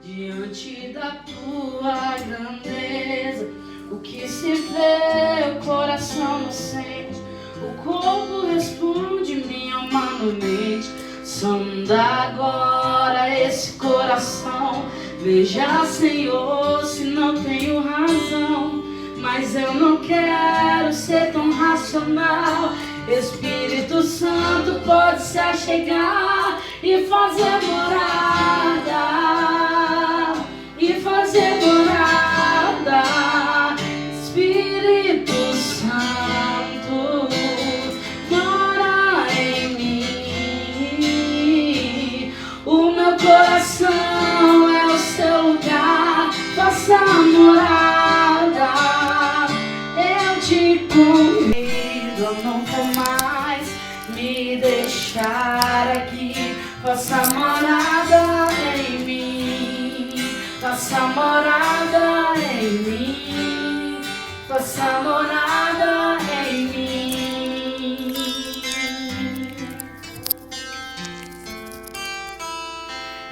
diante da tua grandeza. O que se vê, o coração não sente, o corpo responde, minha alma não mente. Sonda agora esse coração, veja, Senhor, se não tenho razão. Mas eu não quero ser tão racional. Espírito Santo pode se achegar e fazer morada, e fazer morada. Espírito Santo, mora em mim. O meu coração é o seu lugar, faça morada. Eu te convido a nunca mais me deixar aqui. Faça morada em mim, faça morada em mim, faça morada em mim.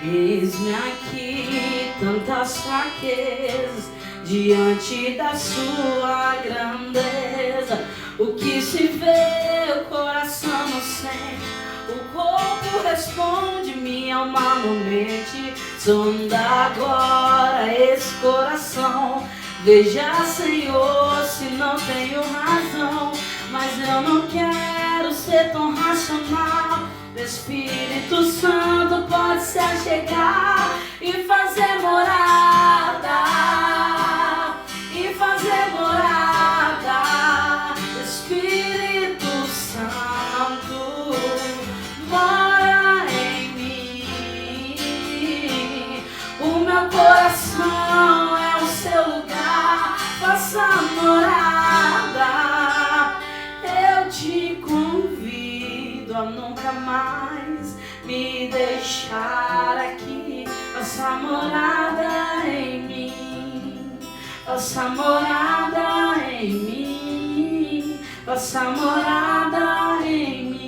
Eis-me aqui, tantas fraquezas, diante da sua grandeza. O que se vê, o coração não sente, o corpo responde, minha alma não mente. Sonda agora esse coração, veja, Senhor, se não tenho razão. Mas eu não quero ser tão racional. O Espírito Santo pode se achegar e fazer morada, e fazer morada. Espírito Santo, mora em mim. O meu coração é o seu lugar, faça morada. Eu te convido a nunca mais me deixar aqui. Faça morada em mim, faça morada em mim, faça morada em mim.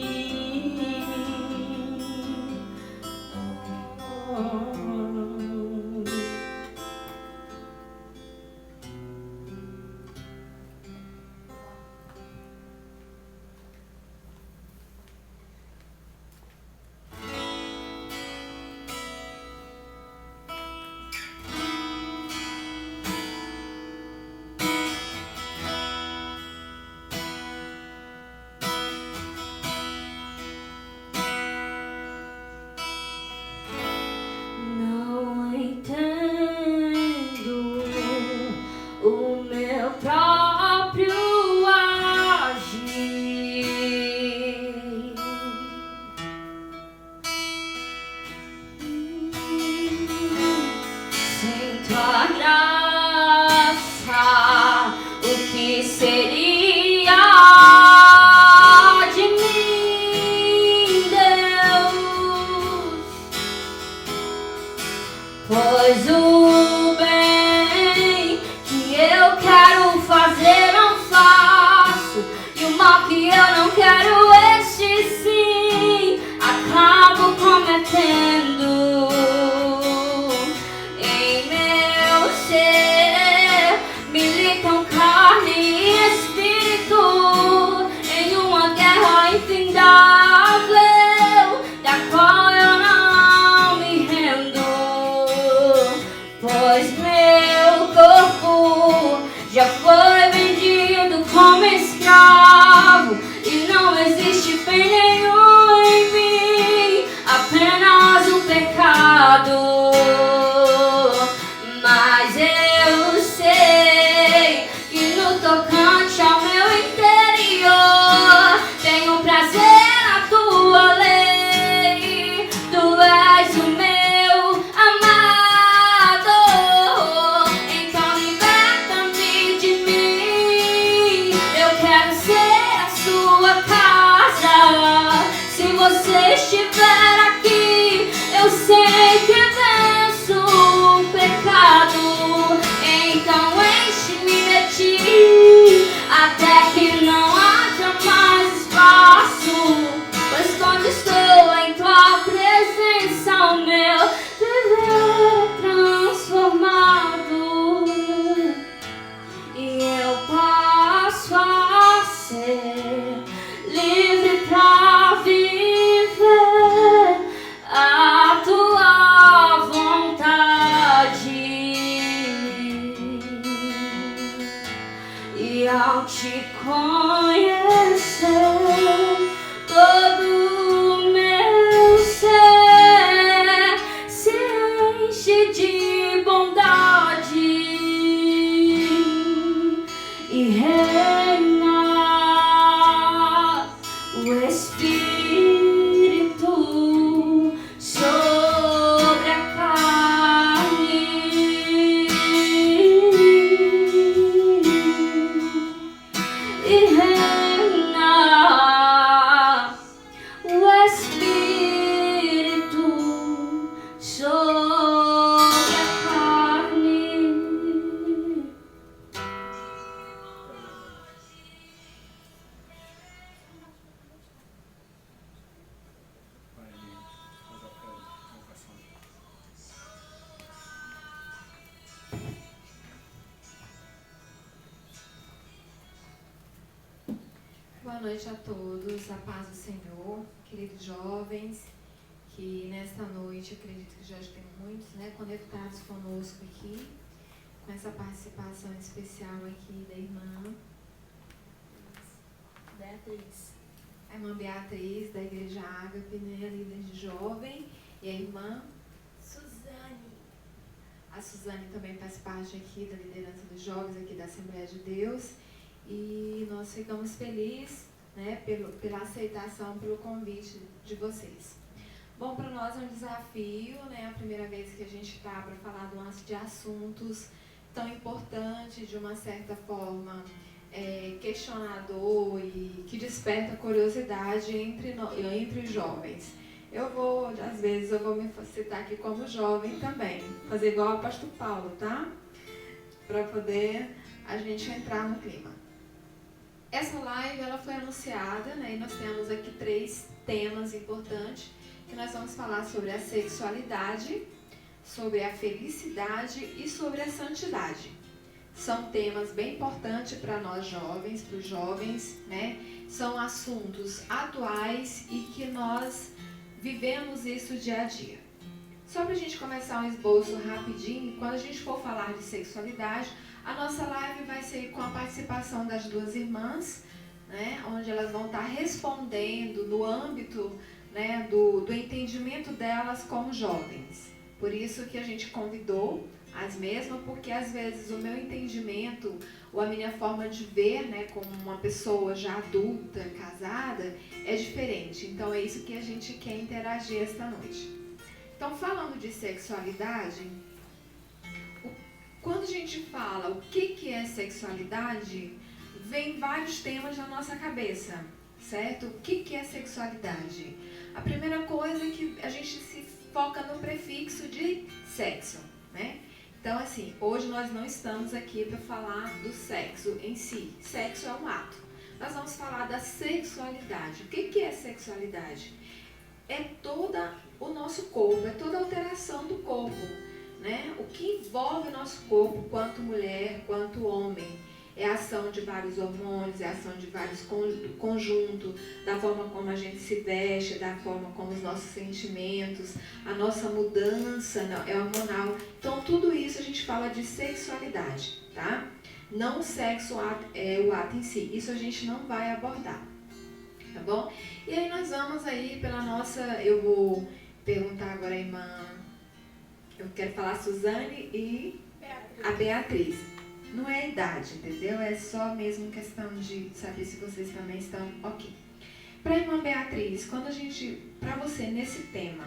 Pois o bem que eu quero fazer não faço, e o mal que eu não quero, este sim acabo cometendo. Em meu ser militam carne e espírito, em uma guerra infindável, da qual eu não me rendo. Ao te conhecer, todo o meu ser se enche de bondade e reina o Espírito sobre a carne. E reina o Espírito sobre a carne. Boa noite a todos, a paz do Senhor, queridos jovens, que nesta noite, acredito que já tem muitos, conectados conosco aqui, com essa participação especial aqui da irmã Beatriz. A irmã Beatriz, da Igreja Ágape, líder de jovem, e a irmã Suzane. A Suzane também faz parte aqui da liderança dos jovens aqui da Assembleia de Deus. E nós ficamos felizes, pela aceitação, pelo convite de vocês. Bom, para nós é um desafio, a primeira vez que a gente está para falar de assuntos tão importantes, de uma certa forma questionador e que desperta curiosidade entre os jovens. Às vezes eu vou me citar aqui como jovem também, fazer igual ao apóstolo Paulo, tá? Para poder a gente entrar no clima. Essa live ela foi anunciada, e nós temos aqui 3 temas importantes, que nós vamos falar sobre a sexualidade, sobre a felicidade e sobre a santidade. São temas bem importantes para nós jovens, para os jovens, São assuntos atuais e que nós vivemos isso dia a dia. Só para a gente começar um esboço rapidinho, quando a gente for falar de sexualidade, a nossa live vai ser com a participação das 2 irmãs, onde elas vão estar respondendo no âmbito do entendimento delas como jovens. Por isso que a gente convidou as mesmas, porque às vezes o meu entendimento ou a minha forma de ver, como uma pessoa já adulta, casada, é diferente. Então é isso que a gente quer interagir esta noite. Então, falando de sexualidade, quando a gente fala o que é sexualidade, vem vários temas na nossa cabeça, certo? O que é sexualidade? A primeira coisa é que a gente se foca no prefixo de sexo, Então, assim, hoje nós não estamos aqui para falar do sexo em si. Sexo é um ato. Nós vamos falar da sexualidade. O que é sexualidade? É todo o nosso corpo, é toda a alteração do corpo, O que envolve o nosso corpo, quanto mulher, quanto homem. É a ação de vários hormônios, é a ação de vários conjuntos, da forma como a gente se veste, da forma como os nossos sentimentos, a nossa mudança é hormonal. Então, tudo isso a gente fala de sexualidade, tá? Não o sexo é o ato em si, isso a gente não vai abordar, tá bom? E aí nós vamos aí pela nossa, eu vou perguntar agora a irmã, eu quero falar a Suzane e a Beatriz. Não é a idade, entendeu? É só mesmo questão de saber se vocês também estão ok. Para a irmã Beatriz, para você nesse tema,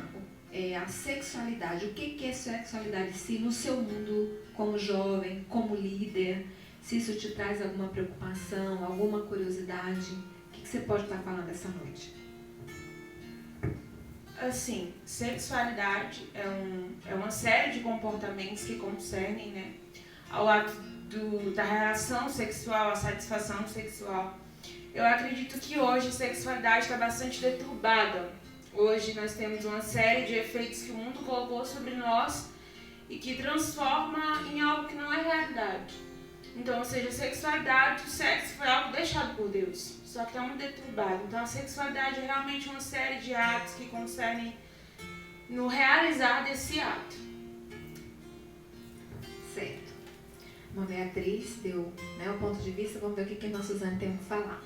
a sexualidade, o que é sexualidade em si no seu mundo como jovem, como líder? Se isso te traz alguma preocupação, alguma curiosidade, o que você pode estar falando essa noite? Assim, sexualidade é uma série de comportamentos que concernem, ao ato da relação sexual, a satisfação sexual. Eu acredito que hoje a sexualidade está bastante deturbada. Hoje nós temos uma série de efeitos que o mundo colocou sobre nós e que transforma em algo que não é realidade. Então, ou seja, a sexualidade, o sexo foi algo deixado por Deus, só que está muito deturbado. Então, a sexualidade é realmente uma série de atos que concernem no realizar desse ato. Certo. Uma Beatriz deu, né, o ponto de vista, vamos ver o que a irmã Suzane tem que falar.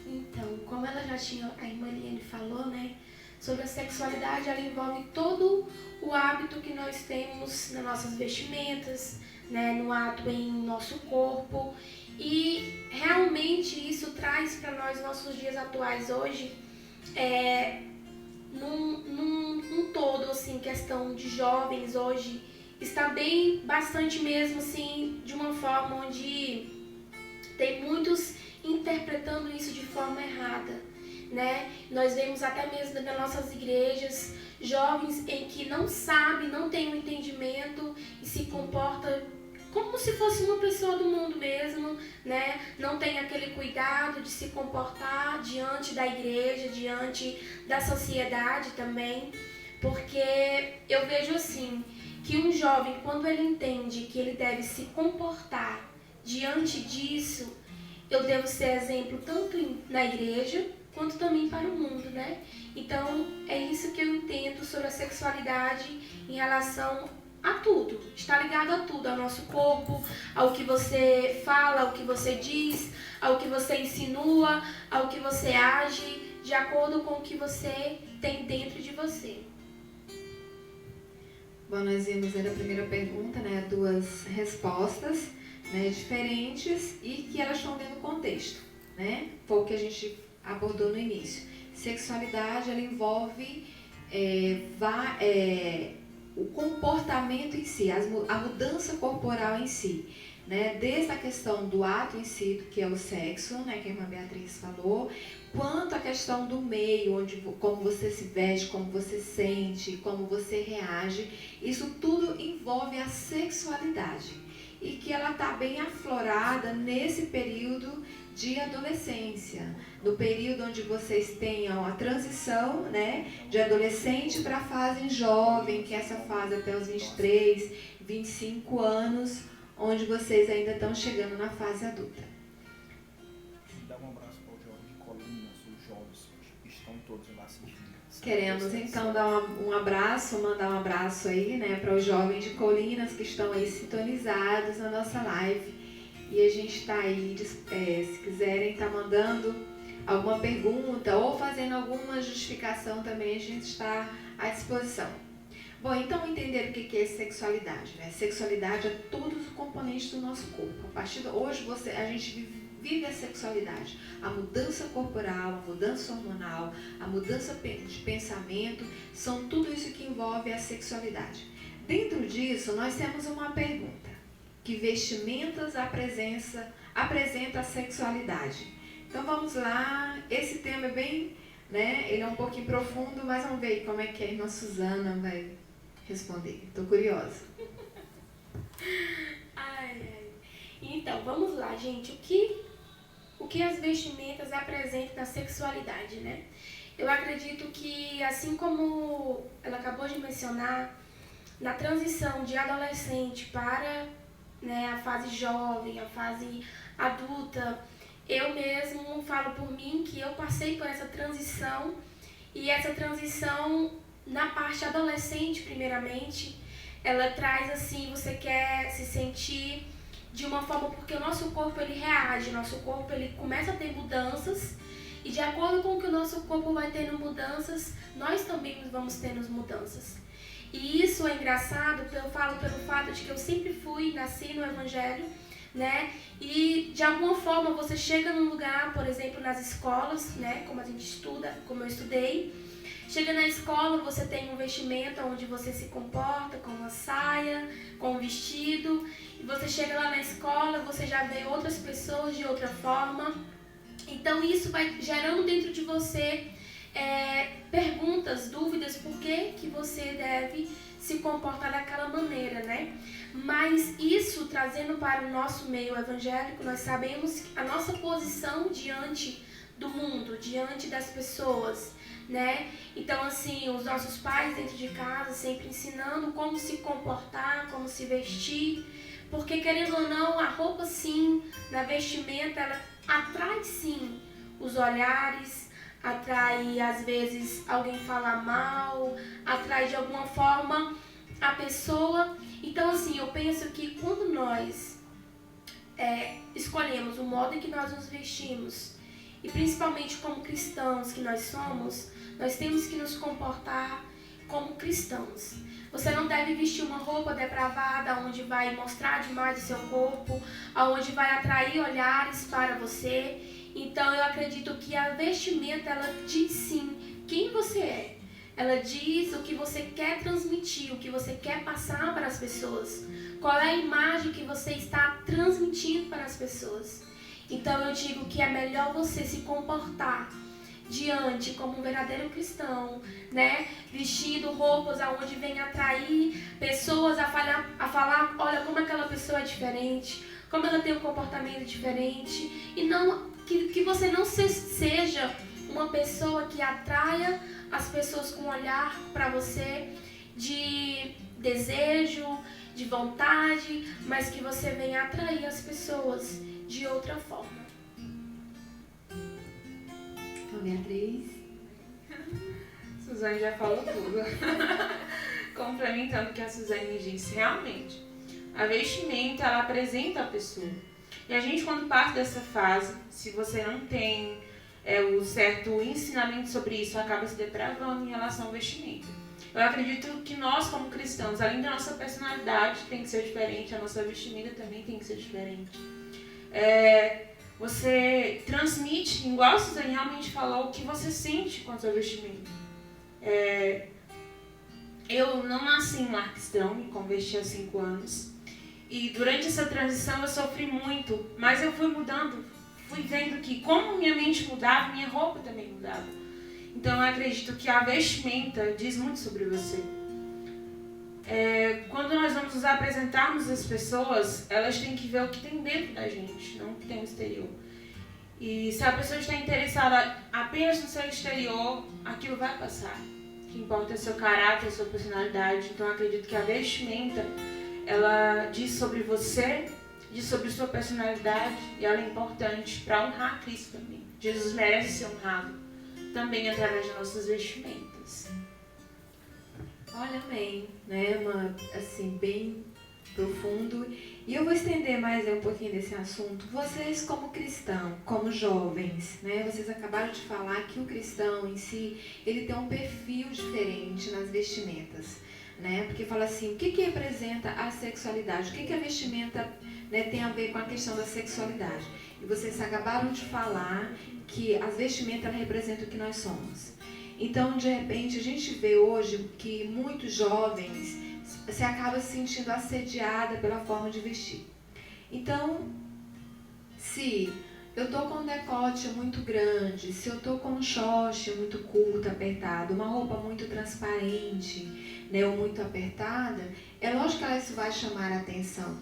Então, como ela já tinha, a irmã Eliane falou, né, sobre a sexualidade, ela envolve todo o hábito que nós temos nas nossas vestimentas, né, no ato em nosso corpo, e realmente isso traz para nós, nossos dias atuais hoje, num todo, assim, questão de jovens hoje, está bem, bastante mesmo, assim, de uma forma onde tem muitos interpretando isso de forma errada, né? Nós vemos até mesmo nas nossas igrejas, jovens em que não sabem, não têm um entendimento e se comporta como se fosse uma pessoa do mundo mesmo, né? Não tem aquele cuidado de se comportar diante da igreja, diante da sociedade também, porque eu vejo assim, que um jovem, quando ele entende que ele deve se comportar diante disso, eu devo ser exemplo tanto na igreja, quanto também para o mundo, né? Então, é isso que eu entendo sobre a sexualidade em relação a tudo. Está ligado a tudo, ao nosso corpo, ao que você fala, ao que você diz, ao que você insinua, ao que você age, de acordo com o que você tem dentro de você. Bom, nós vimos aí na primeira pergunta, né, duas respostas, né, diferentes e que elas estão dentro do contexto, né? Foi o que a gente abordou no início. Sexualidade, ela envolve o comportamento em si, a mudança corporal em si, né? Desde a questão do ato em si, que é o sexo, né, que a irmã Beatriz falou, quanto a questão do meio, como você se veste, como você sente, como você reage, isso tudo envolve a sexualidade e que ela está bem aflorada nesse período de adolescência, no período onde vocês tenham a transição, né, de adolescente para a fase jovem, que é essa fase até os 23, 25 anos, onde vocês ainda estão chegando na fase adulta. Dá um abraço para os jovens de Colinas, os jovens que estão todos lá assistindo. Queremos então dar um abraço, mandar um abraço aí, né, para os jovens de Colinas que estão aí sintonizados na nossa live. E a gente está aí, se quiserem estar mandando alguma pergunta ou fazendo alguma justificação também, a gente está à disposição. Bom, então entender o que é sexualidade, né? Sexualidade é todos os componentes do nosso corpo. A partir de hoje a gente vive a sexualidade, a mudança corporal, a mudança hormonal, a mudança de pensamento, são tudo isso que envolve a sexualidade. Dentro disso, nós temos uma pergunta. Que vestimentas apresenta a sexualidade? Então vamos lá, esse tema é bem, né, ele é um pouquinho profundo, mas vamos ver como é que a irmã Suzana vai responder. Estou curiosa. Então, vamos lá, gente. O que as vestimentas apresentam na sexualidade, né? Eu acredito que, assim como ela acabou de mencionar, na transição de adolescente para, né, a fase jovem, a fase adulta, eu mesmo falo por mim que eu passei por essa transição, e essa transição na parte adolescente, primeiramente, ela traz assim, você quer se sentir de uma forma, porque o nosso corpo ele reage, o nosso corpo ele começa a ter mudanças, e de acordo com o que o nosso corpo vai tendo mudanças, nós também vamos tendo mudanças. E isso é engraçado, eu falo pelo fato de que eu sempre nasci no Evangelho, né? E de alguma forma você chega num lugar, por exemplo, nas escolas, né? Como a gente estuda, como eu estudei. Chega na escola, você tem um vestimento onde você se comporta com uma saia, com um vestido. E você chega lá na escola, você já vê outras pessoas de outra forma. Então isso vai gerando dentro de você perguntas, dúvidas, por que você deve se comportar daquela maneira, né? Mas isso, trazendo para o nosso meio evangélico, nós sabemos a nossa posição diante do mundo, diante das pessoas, né? Então, assim, os nossos pais dentro de casa sempre ensinando como se comportar, como se vestir, porque querendo ou não, a roupa sim, na vestimenta, ela atrai sim os olhares, atrai às vezes alguém falar mal, atrai de alguma forma a pessoa. Então Então, assim, eu penso que quando nós escolhemos o modo em que nós nos vestimos, e principalmente como cristãos que nós somos, nós temos que nos comportar como cristãos. Você não deve vestir uma roupa depravada, onde vai mostrar demais o seu corpo, onde vai atrair olhares para você. Então eu acredito que a vestimenta, ela diz sim quem você é. Ela diz o que você quer transmitir, o que você quer passar para as pessoas. Qual é a imagem que você está transmitindo para as pessoas. Então eu digo que é melhor você se comportar diante como um verdadeiro cristão, né? Vestindo roupas aonde vem atrair pessoas a falar, olha como aquela pessoa é diferente, como ela tem um comportamento diferente, e não que você não seja uma pessoa que atraia as pessoas com um olhar para você de desejo, de vontade, mas que você venha atrair as pessoas de outra forma. Beatriz. Suzane já falou tudo. Complementando o que a Suzane disse, realmente, a vestimenta, ela apresenta a pessoa. E a gente, quando parte dessa fase, se você não tem o certo ensinamento sobre isso, acaba se depravando em relação ao vestimento. Eu acredito que nós, como cristãos, além da nossa personalidade tem que ser diferente, a nossa vestimenta também tem que ser diferente. Você transmite, igual a Suzane realmente falou, o que você sente com a sua vestimenta. Eu não nasci em lar cristão, me converti há 5 anos. E durante essa transição eu sofri muito, mas eu fui mudando, fui vendo que como minha mente mudava, minha roupa também mudava. Então eu acredito que a vestimenta diz muito sobre você. Quando nós vamos nos apresentarmos às pessoas, elas têm que ver o que tem dentro da gente, não o que tem no exterior. E se a pessoa está interessada apenas no seu exterior, aquilo vai passar. O que importa é o seu caráter, a sua personalidade. Então eu acredito que a vestimenta, ela diz sobre você, diz sobre sua personalidade, e ela é importante para honrar Cristo também. Jesus merece ser honrado também através das nossas vestimentas. Olha, amém, né? Assim, bem profundo. E eu vou estender mais um pouquinho desse assunto. Vocês, como cristão, como jovens, né? Vocês acabaram de falar que o cristão em si, ele tem um perfil diferente nas vestimentas, né? Porque fala assim, o que representa a sexualidade? O que a vestimenta, né, tem a ver com a questão da sexualidade? E vocês acabaram de falar que as vestimentas representam o que nós somos. Então, de repente, a gente vê hoje que muitos jovens se acabam se sentindo assediada pela forma de vestir. Então, se eu tô com um decote muito grande, se eu tô com um short muito curto, apertado, uma roupa muito transparente, né, ou muito apertada, é lógico que isso vai chamar a atenção,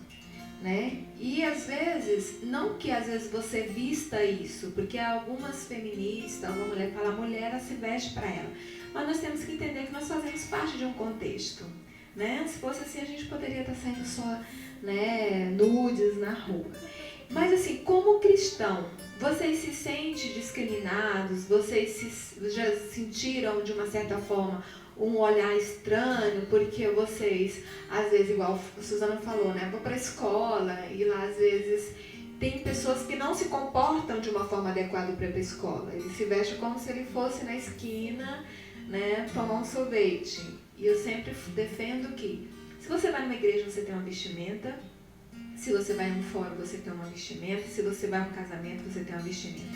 né? E às vezes, não que às vezes você vista isso, porque algumas feministas, alguma mulher fala, a mulher ela se veste para ela, mas nós temos que entender que nós fazemos parte de um contexto, né? Se fosse assim, a gente poderia estar saindo só, né, nudes na rua. Mas assim, como cristão, vocês se sentem discriminados? Vocês já sentiram de uma certa forma um olhar estranho, porque vocês, às vezes, igual a Suzana falou, né, vou para a escola e lá às vezes tem pessoas que não se comportam de uma forma adequada para ir para a escola. Ele se veste como se ele fosse na esquina, né, tomar um sorvete. E eu sempre defendo que se você vai numa igreja, você tem uma vestimenta. Se você vai em um fórum, você tem uma vestimenta. Se você vai a um casamento, você tem uma vestimenta.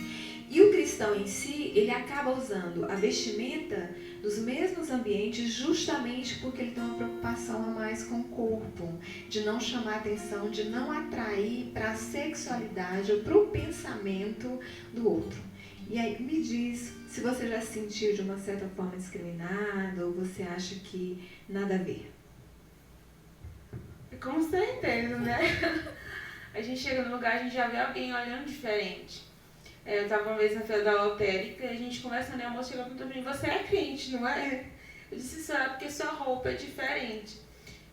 E o cristão em si, ele acaba usando a vestimenta dos mesmos ambientes justamente porque ele tem uma preocupação a mais com o corpo, de não chamar atenção, de não atrair para a sexualidade ou para o pensamento do outro. E aí, me diz se você já se sentiu de uma certa forma discriminado ou você acha que nada a ver. Com certeza, né? A gente chega no lugar, a gente já vê alguém olhando diferente. Eu estava uma vez na feira da lotérica e a gente conversando, né? A moça chegou e perguntou pra mim, você é crente, não é? Eu disse, será porque sua roupa é diferente.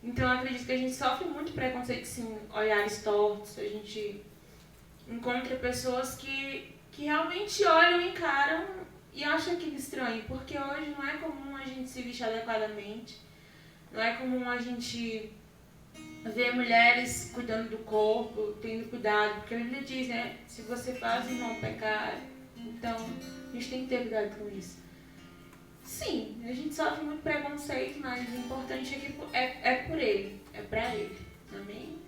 Então eu acredito que a gente sofre muito preconceito, sim, olhares tortos. A gente encontra pessoas que realmente olham, encaram e acham aquilo estranho. Porque hoje não é comum a gente se vestir adequadamente. Não é comum a gente ver mulheres cuidando do corpo, tendo cuidado, porque a Bíblia diz, né? Se você faz o irmão pecar, então a gente tem que ter cuidado com isso. Sim, a gente sofre muito preconceito, mas o importante é que é por ele, é pra ele. Amém?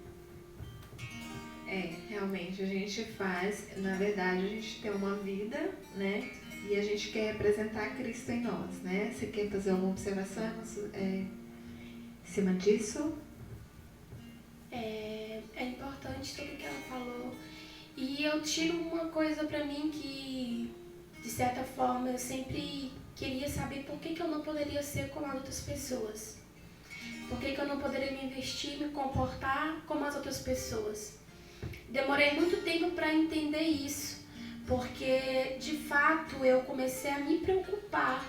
Realmente a gente faz, na verdade a gente tem uma vida, né? E a gente quer representar Cristo em nós, né? Você quer fazer alguma observação em cima disso? É importante tudo que ela falou. E eu tiro uma coisa pra mim que, de certa forma, eu sempre queria saber por que eu não poderia ser como as outras pessoas. Por que eu não poderia me vestir, me comportar como as outras pessoas. Demorei muito tempo para entender isso, porque de fato eu comecei a me preocupar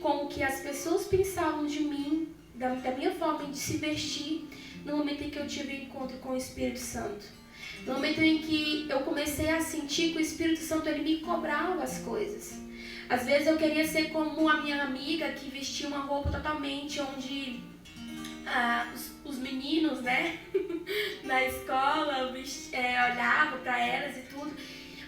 com o que as pessoas pensavam de mim, da minha forma de se vestir, no momento em que eu tive um encontro com o Espírito Santo. No momento em que eu comecei a sentir que o Espírito Santo ele me cobrava as coisas. Às vezes eu queria ser como a minha amiga que vestia uma roupa totalmente onde os meninos, né, na escola olhavam para elas e tudo.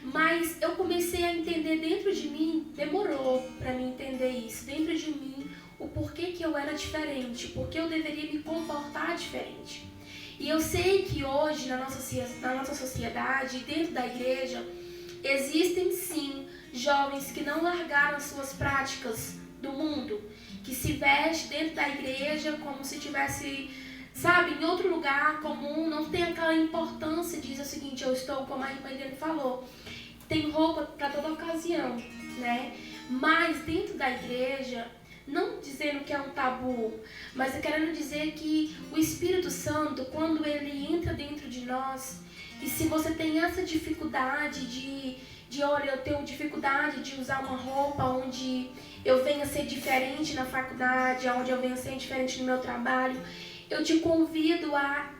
Mas eu comecei a entender dentro de mim, demorou para mim entender isso, dentro de mim, o porquê que eu era diferente, porque eu deveria me comportar diferente. E eu sei que hoje, na nossa sociedade, dentro da igreja, existem sim jovens que não largaram suas práticas do mundo, que se veste dentro da igreja como se tivesse, sabe, em outro lugar comum, não tem aquela importância, diz o seguinte, eu estou, como a irmã Eliane falou, tem roupa para toda ocasião, né? Mas dentro da igreja, não dizendo que é um tabu, mas eu querendo dizer que o Espírito Santo, quando ele entra dentro de nós, e se você tem essa dificuldade de olha, eu tenho dificuldade de usar uma roupa onde eu venha ser diferente na faculdade, onde eu venha ser diferente no meu trabalho, eu te convido a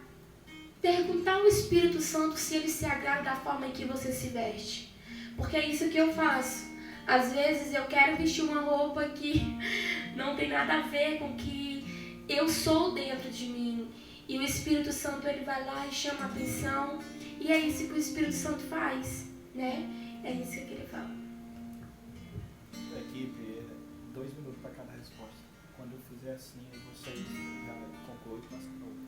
perguntar ao Espírito Santo se ele se agrada da forma em que você se veste. Porque é isso que eu faço. Às vezes eu quero vestir uma roupa que não tem nada a ver com o que eu sou dentro de mim. E o Espírito Santo ele vai lá e chama a atenção. E é isso que o Espírito Santo faz, né? É isso que ele fala. Equipe, 2 minutos para cada resposta. Quando eu fizer assim, vocês já concluem e passam para outra.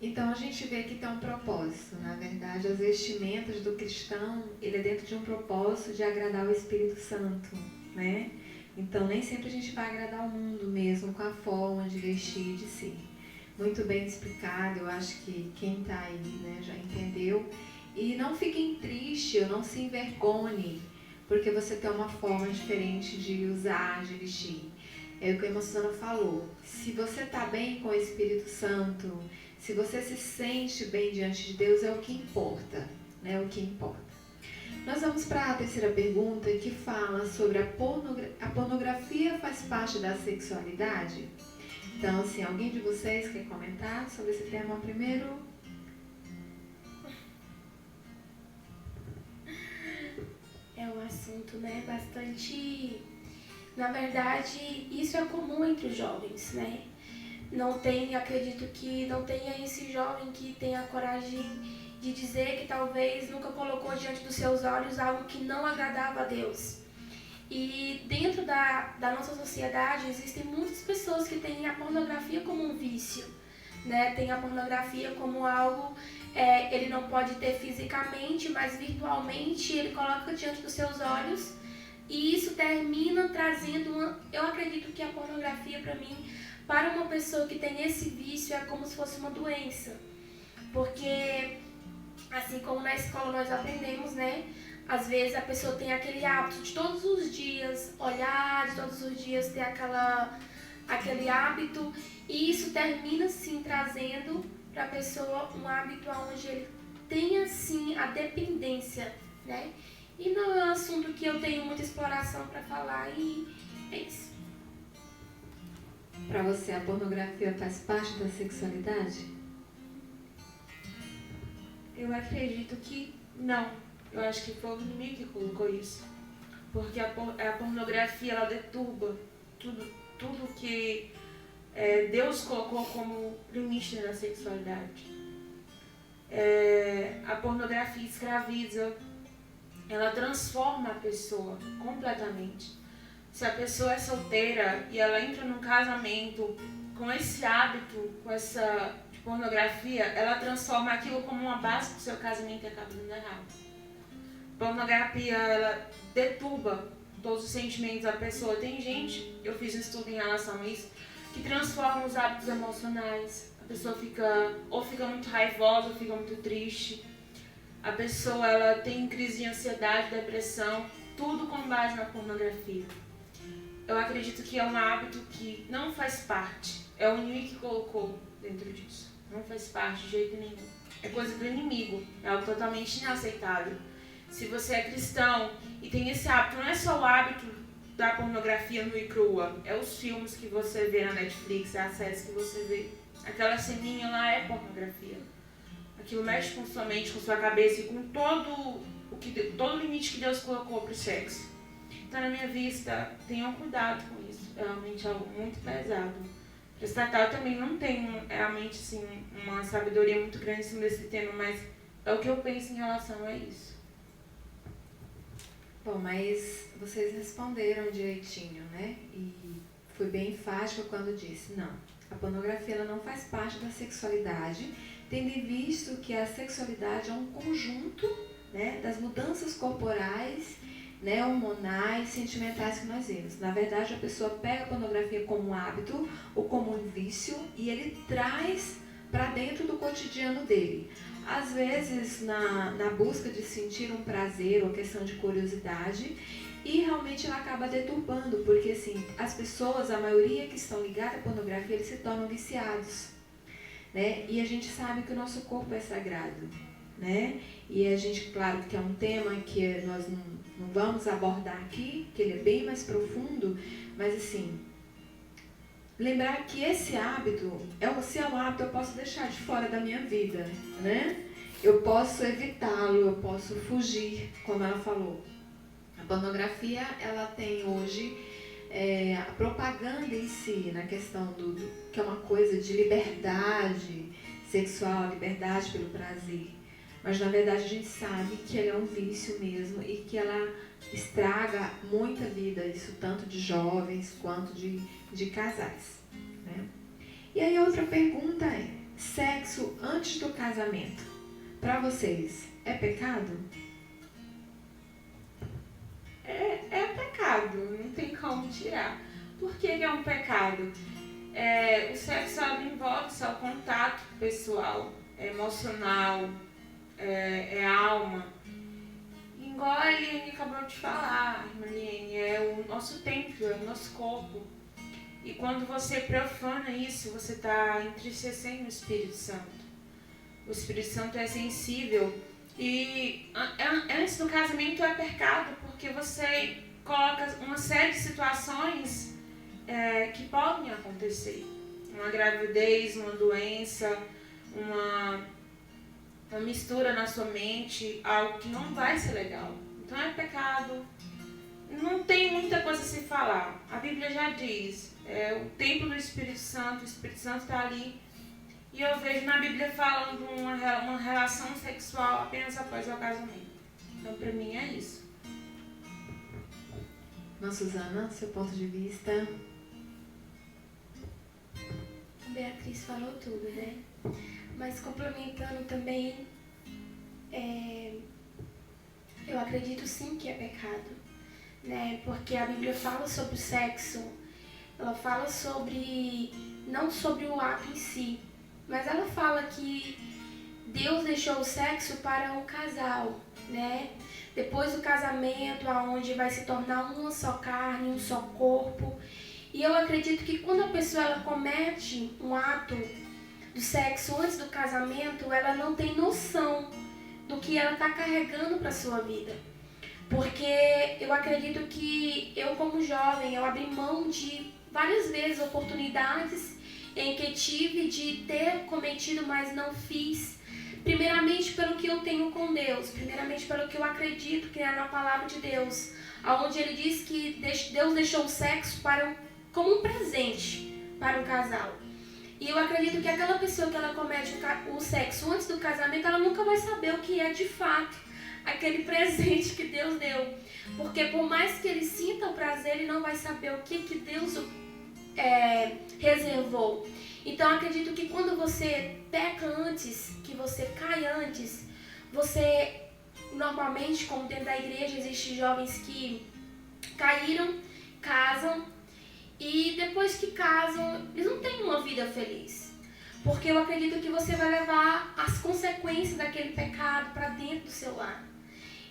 Então a gente vê que tem um propósito. Na verdade, as vestimentas do cristão, ele é dentro de um propósito de agradar o Espírito Santo, né? Então nem sempre a gente vai agradar o mundo mesmo com a forma de vestir e de ser. Muito bem explicado, eu acho que quem está aí, né, já entendeu. E não fiquem tristes, não se envergonhem, porque você tem uma forma diferente de usar, de vestir. É o que a irmã Suzana falou. Se você está bem com o Espírito Santo, se você se sente bem diante de Deus, é o que importa, né? O que importa. Nós vamos para a terceira pergunta, que fala sobre a pornografia faz parte da sexualidade? Então, assim, alguém de vocês quer comentar sobre esse tema primeiro? É um assunto, né, bastante... Na verdade, isso é comum entre os jovens, né? Acredito que não tenha esse jovem que tenha coragem de dizer que talvez nunca colocou diante dos seus olhos algo que não agradava a Deus. E dentro da nossa sociedade existem muitas pessoas que têm a pornografia como um vício, né? Tem a pornografia como algo, ele não pode ter fisicamente, mas virtualmente ele coloca diante dos seus olhos e isso termina trazendo eu acredito que a pornografia para mim, para uma pessoa que tem esse vício, é como se fosse uma doença. Porque, assim como na escola nós aprendemos, né? Às vezes a pessoa tem aquele hábito de todos os dias olhar, de todos os dias ter aquele hábito. E isso termina, sim, trazendo para a pessoa um hábito onde ele tenha, sim, a dependência, né? E não é um assunto que eu tenho muita exploração para falar e é isso. Para você, a pornografia faz parte da sexualidade? Eu acredito que não. Eu acho que foi o inimigo que colocou isso. Porque a pornografia, ela deturba tudo que Deus colocou como limite da sexualidade. A pornografia escraviza, ela transforma a pessoa completamente. Se a pessoa é solteira e ela entra num casamento com esse hábito, com essa de pornografia, ela transforma aquilo como uma base do seu casamento e acaba dando errado. Pornografia, ela deturba todos os sentimentos da pessoa. Tem gente, eu fiz um estudo em relação a isso, que transforma os hábitos emocionais. A pessoa fica muito raivosa, ou fica muito triste. A pessoa ela tem crise de ansiedade, depressão, tudo com base na pornografia. Eu acredito que é um hábito que não faz parte. É o inimigo que colocou dentro disso. Não faz parte de jeito nenhum. É coisa do inimigo. É algo totalmente inaceitável. Se você é cristão e tem esse hábito, não é só o hábito da pornografia nua e crua. É os filmes que você vê na Netflix, é as séries que você vê. Aquela ceninha lá é pornografia. Aquilo mexe com sua mente, com sua cabeça e com todo o limite que Deus colocou para o sexo. Então, na minha vista, tenham cuidado com isso. É realmente algo muito pesado. Estatal também não tenho realmente assim, uma sabedoria muito grande em cima desse tema, mas é o que eu penso em relação a isso. Bom, mas vocês responderam direitinho, né? E fui bem enfática quando disse, não, a pornografia ela não faz parte da sexualidade, tendo em visto que a sexualidade é um conjunto, né, das mudanças corporais, né, hormonais, sentimentais que nós vemos. Na verdade, a pessoa pega a pornografia como um hábito ou como um vício e ele traz para dentro do cotidiano dele. Às vezes, na busca de sentir um prazer ou questão de curiosidade, e realmente ela acaba deturbando, porque assim, as pessoas, a maioria que estão ligadas à pornografia, eles se tornam viciados, né? E a gente sabe que o nosso corpo é sagrado, né? E a gente, claro que é um tema que nós não vamos abordar aqui, que ele é bem mais profundo, mas assim, lembrar que esse hábito, se é um hábito, eu posso deixar de fora da minha vida, né? Eu posso evitá-lo, eu posso fugir, como ela falou. A pornografia, ela tem hoje a propaganda em si, na questão que é uma coisa de liberdade sexual, liberdade pelo prazer. Mas, na verdade, a gente sabe que ela é um vício mesmo e que ela estraga muita vida, isso tanto de jovens quanto de casais, né? E aí, outra pergunta é, sexo antes do casamento, para vocês, é pecado? É pecado, não tem como tirar. Por que é um pecado? O sexo envolve só o contato pessoal, emocional, é alma. Igual a Eliane acabou de falar, Eliane, é o nosso templo, é o nosso corpo. E quando você profana isso, você está entristecendo o Espírito Santo. O Espírito Santo é sensível. E antes do casamento é pecado, porque você coloca uma série de situações que podem acontecer. Uma gravidez, uma doença, uma mistura na sua mente, algo que não vai ser legal. Então é pecado. Não tem muita coisa a se falar. A Bíblia já diz, o templo do Espírito Santo, o Espírito Santo está ali. E eu vejo na Bíblia falando de uma relação sexual apenas após o casamento. Então, para mim, é isso. Suzana, seu ponto de vista? A Beatriz falou tudo, né? Mas complementando também, eu acredito sim que é pecado, né? Porque a Bíblia fala sobre o sexo, ela fala não sobre o ato em si, mas ela fala que Deus deixou o sexo para o casal, né? Depois do casamento, aonde vai se tornar uma só carne, um só corpo. E eu acredito que quando a pessoa ela comete um ato do sexo antes do casamento, ela não tem noção do que ela está carregando para a sua vida. Porque eu acredito que eu, como jovem, eu abri mão de várias vezes oportunidades em que tive de ter cometido, mas não fiz. Primeiramente pelo que eu tenho com Deus, primeiramente pelo que eu acredito que é na palavra de Deus, onde ele diz que Deus deixou o sexo como um presente para o casal. E eu acredito que aquela pessoa que ela comete o sexo antes do casamento, ela nunca vai saber o que é de fato aquele presente que Deus deu. Porque por mais que ele sinta o prazer, ele não vai saber o que Deus reservou. Então eu acredito que quando você peca antes, que você cai antes, você normalmente, como dentro da igreja, existem jovens que caíram, casam, e depois que casam, eles não têm uma vida feliz. Porque eu acredito que você vai levar as consequências daquele pecado para dentro do seu lar.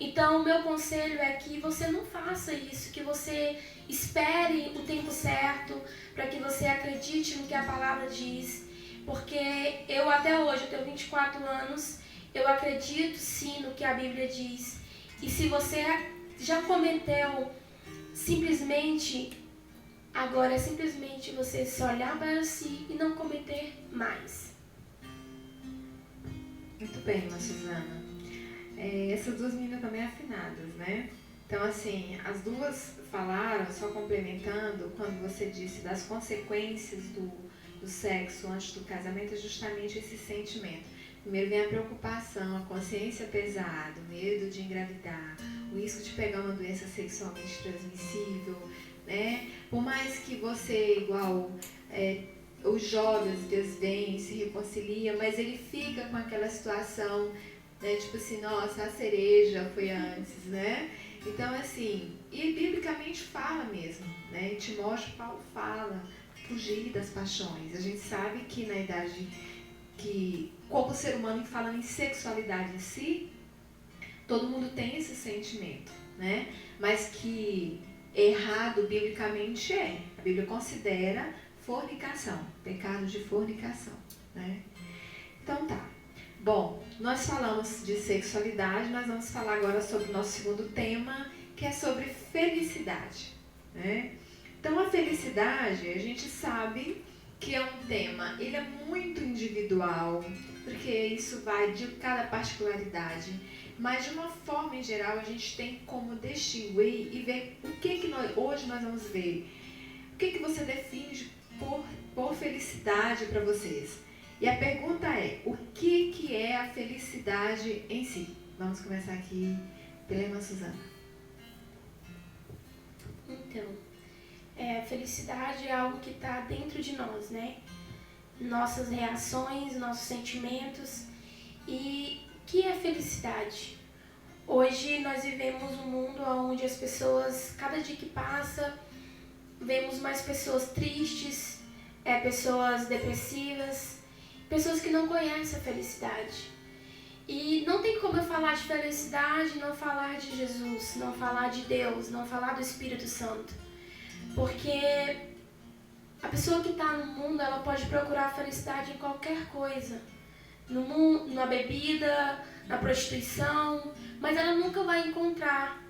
Então, o meu conselho é que você não faça isso, que você espere o tempo certo, para que você acredite no que a palavra diz. Porque eu até hoje, eu tenho 24 anos, eu acredito sim no que a Bíblia diz. E se você já cometeu, simplesmente, agora é simplesmente você se olhar para si e não cometer mais. Muito bem, irmã Suzana. Essas duas meninas também afinadas, né? Então, assim, as duas falaram, só complementando, quando você disse das consequências do sexo antes do casamento, é justamente esse sentimento. Primeiro vem a preocupação, a consciência pesada, o medo de engravidar, o risco de pegar uma doença sexualmente transmissível, né? Por mais que você, igual os jovens, Deus vem, se reconcilia, mas ele fica com aquela situação, né? Tipo assim, nossa, a cereja foi antes, né? Então, assim, e biblicamente fala mesmo, né? Em Timóteo, Paulo fala, fugir das paixões. A gente sabe que na idade que, como ser humano, falando em sexualidade em si, todo mundo tem esse sentimento, né? Mas que errado biblicamente é. A Bíblia considera fornicação, pecado de fornicação, né? Então tá. Bom, nós falamos de sexualidade, nós vamos falar agora sobre o nosso segundo tema, que é sobre felicidade, né? Então a felicidade, a gente sabe que é um tema, ele é muito individual, porque isso vai de cada particularidade, mas de uma forma em geral a gente tem como distinguir e ver o que hoje nós vamos ver. O que você define por felicidade para vocês? E a pergunta é, o que é a felicidade em si? Vamos começar aqui pela irmã Suzana. Então, felicidade é algo que está dentro de nós, né? Nossas reações, nossos sentimentos. E o que é felicidade? Hoje nós vivemos um mundo onde as pessoas, cada dia que passa, vemos mais pessoas tristes, pessoas depressivas, pessoas que não conhecem a felicidade. E não tem como eu falar de felicidade, não falar de Jesus, não falar de Deus, não falar do Espírito Santo. Porque a pessoa que está no mundo, ela pode procurar a felicidade em qualquer coisa. No mundo, na bebida, na prostituição, mas ela nunca vai encontrar.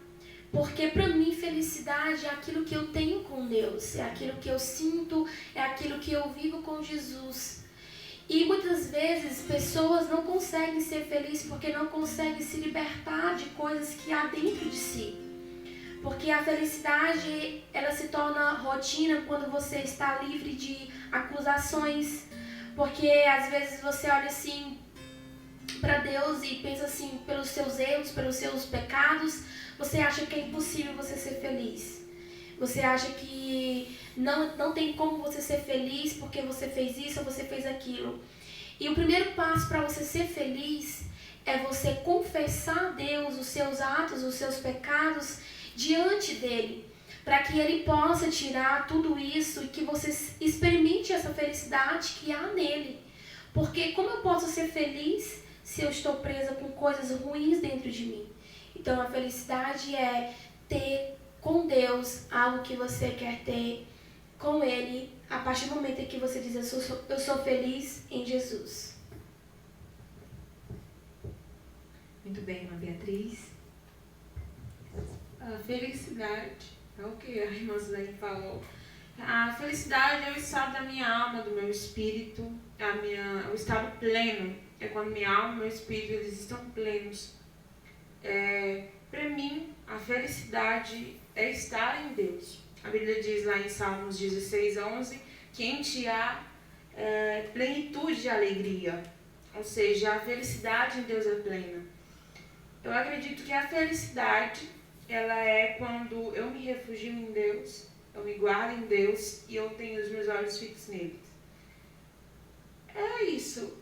Porque para mim felicidade é aquilo que eu tenho com Deus, é aquilo que eu sinto, é aquilo que eu vivo com Jesus. E muitas vezes pessoas não conseguem ser felizes porque não conseguem se libertar de coisas que há dentro de si. Porque a felicidade, ela se torna rotina quando você está livre de acusações. Porque às vezes você olha assim para Deus e pensa assim, pelos seus erros, pelos seus pecados, você acha que é impossível você ser feliz. Você acha que não tem como você ser feliz porque você fez isso ou você fez aquilo. E o primeiro passo para você ser feliz é você confessar a Deus os seus atos, os seus pecados diante dele, para que ele possa tirar tudo isso e que você experimente essa felicidade que há nele. Porque como eu posso ser feliz se eu estou presa com coisas ruins dentro de mim? Então a felicidade é ter com Deus algo que você quer ter com Ele a partir do momento em que você diz eu sou feliz em Jesus. Muito bem, irmã Beatriz. A felicidade é o que a irmã Suzane falou. A felicidade é o estado da minha alma, do meu espírito, o estado pleno. É quando minha alma e meu espírito eles estão plenos. Para mim, a felicidade é estar em Deus. A Bíblia diz lá em Salmos 16:11 que em ti há plenitude de alegria, ou seja, a felicidade em Deus é plena. Eu acredito que a felicidade, ela é quando eu me refugio em Deus, eu me guardo em Deus e eu tenho os meus olhos fixos nele. É isso.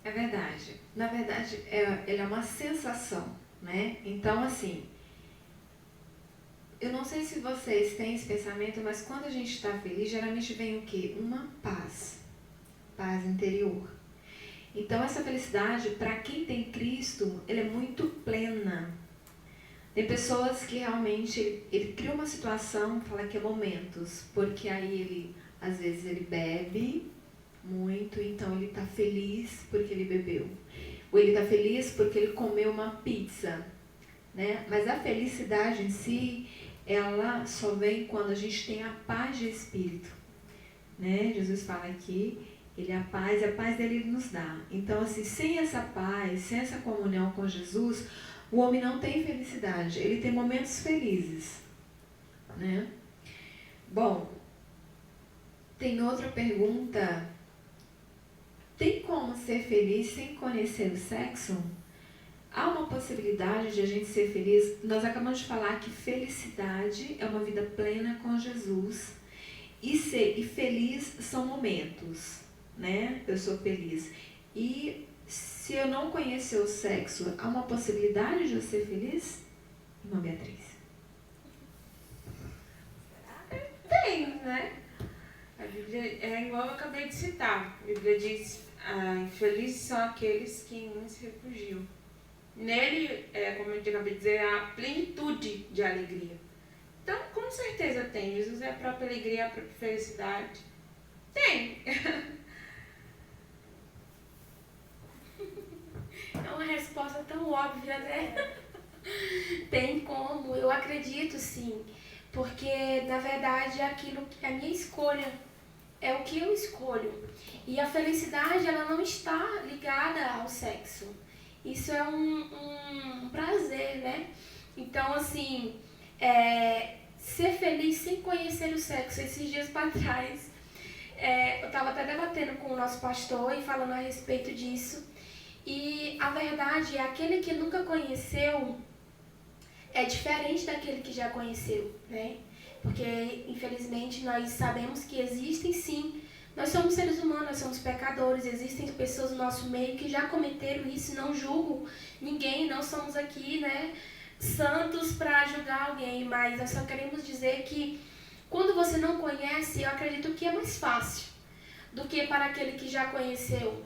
É verdade. Na verdade, ele é uma sensação, né? Então, assim, eu não sei se vocês têm esse pensamento, mas quando a gente está feliz, geralmente vem o quê? Uma paz. Paz interior. Então, essa felicidade, para quem tem Cristo, ela é muito plena. Tem pessoas que realmente, ele cria uma situação, fala que é momentos, porque aí às vezes ele bebe muito, então ele está feliz porque ele bebeu. Ou ele está feliz porque ele comeu uma pizza, né? Mas a felicidade em si, ela só vem quando a gente tem a paz de espírito, né? Jesus fala aqui, ele é a paz e a paz dele ele nos dá. Então, assim, sem essa paz, sem essa comunhão com Jesus, o homem não tem felicidade. Ele tem momentos felizes, né? Bom, tem outra pergunta. Tem como ser feliz sem conhecer o sexo? Há uma possibilidade de a gente ser feliz? Nós acabamos de falar que felicidade é uma vida plena com Jesus. E feliz são momentos, né? Eu sou feliz. E se eu não conhecer o sexo, há uma possibilidade de eu ser feliz? Irmã Beatriz. Tem, né? A Bíblia é igual eu acabei de citar. A Bíblia diz, infelizes são aqueles que em mim se refugiam. Nele, como eu acabei de dizer, há plenitude de alegria. Então, com certeza tem. Jesus é a própria alegria, a própria felicidade. Tem. É uma resposta tão óbvia, né? Tem como, eu acredito sim. Porque, na verdade, é aquilo que é a minha escolha. É o que eu escolho. E a felicidade, ela não está ligada ao sexo. Isso é um prazer, né? Então, assim, ser feliz sem conhecer o sexo. Esses dias para trás, eu estava até debatendo com o nosso pastor e falando a respeito disso. E a verdade é aquele que nunca conheceu é diferente daquele que já conheceu, né? Porque, infelizmente, nós sabemos que existem, sim, nós somos seres humanos, nós somos pecadores, existem pessoas no nosso meio que já cometeram isso, não julgo ninguém, não somos aqui, né, santos para julgar alguém, mas nós só queremos dizer que quando você não conhece, eu acredito que é mais fácil do que para aquele que já conheceu.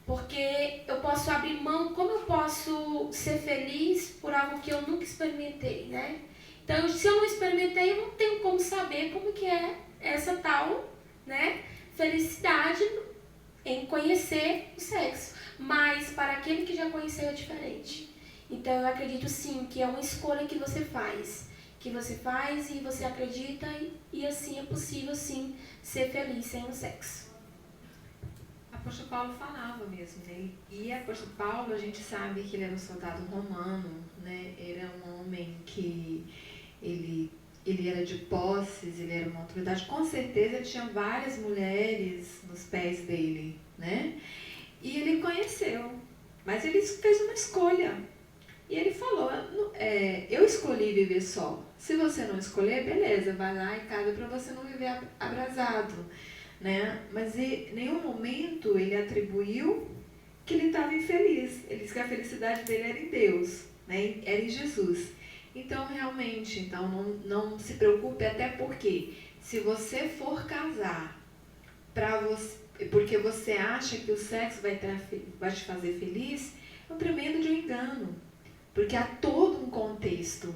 Porque eu posso abrir mão, como eu posso ser feliz por algo que eu nunca experimentei, né? Então, se eu não experimentei, eu não tenho como saber como que é essa tal, né, felicidade em conhecer o sexo. Mas para aquele que já conheceu é diferente. Então, eu acredito sim que é uma escolha que você faz. Que você faz e você acredita e assim é possível sim ser feliz sem o sexo. O apóstolo Paulo falava mesmo, né? E o apóstolo Paulo, a gente sabe que ele era um soldado romano, né? Era um homem que ele era de posses, ele era uma autoridade. Com certeza ele tinha várias mulheres nos pés dele, né? E ele conheceu, mas ele fez uma escolha. E ele falou, eu escolhi viver só. Se você não escolher, beleza, vai lá e casa para você não viver abrasado. Né? Mas em nenhum momento ele atribuiu que ele estava infeliz. Ele disse que a felicidade dele era em Deus, né? Era em Jesus. Então, realmente, não se preocupe, até porque se você for casar porque você acha que o sexo vai te fazer feliz, é um tremendo de um engano. Porque há todo um contexto.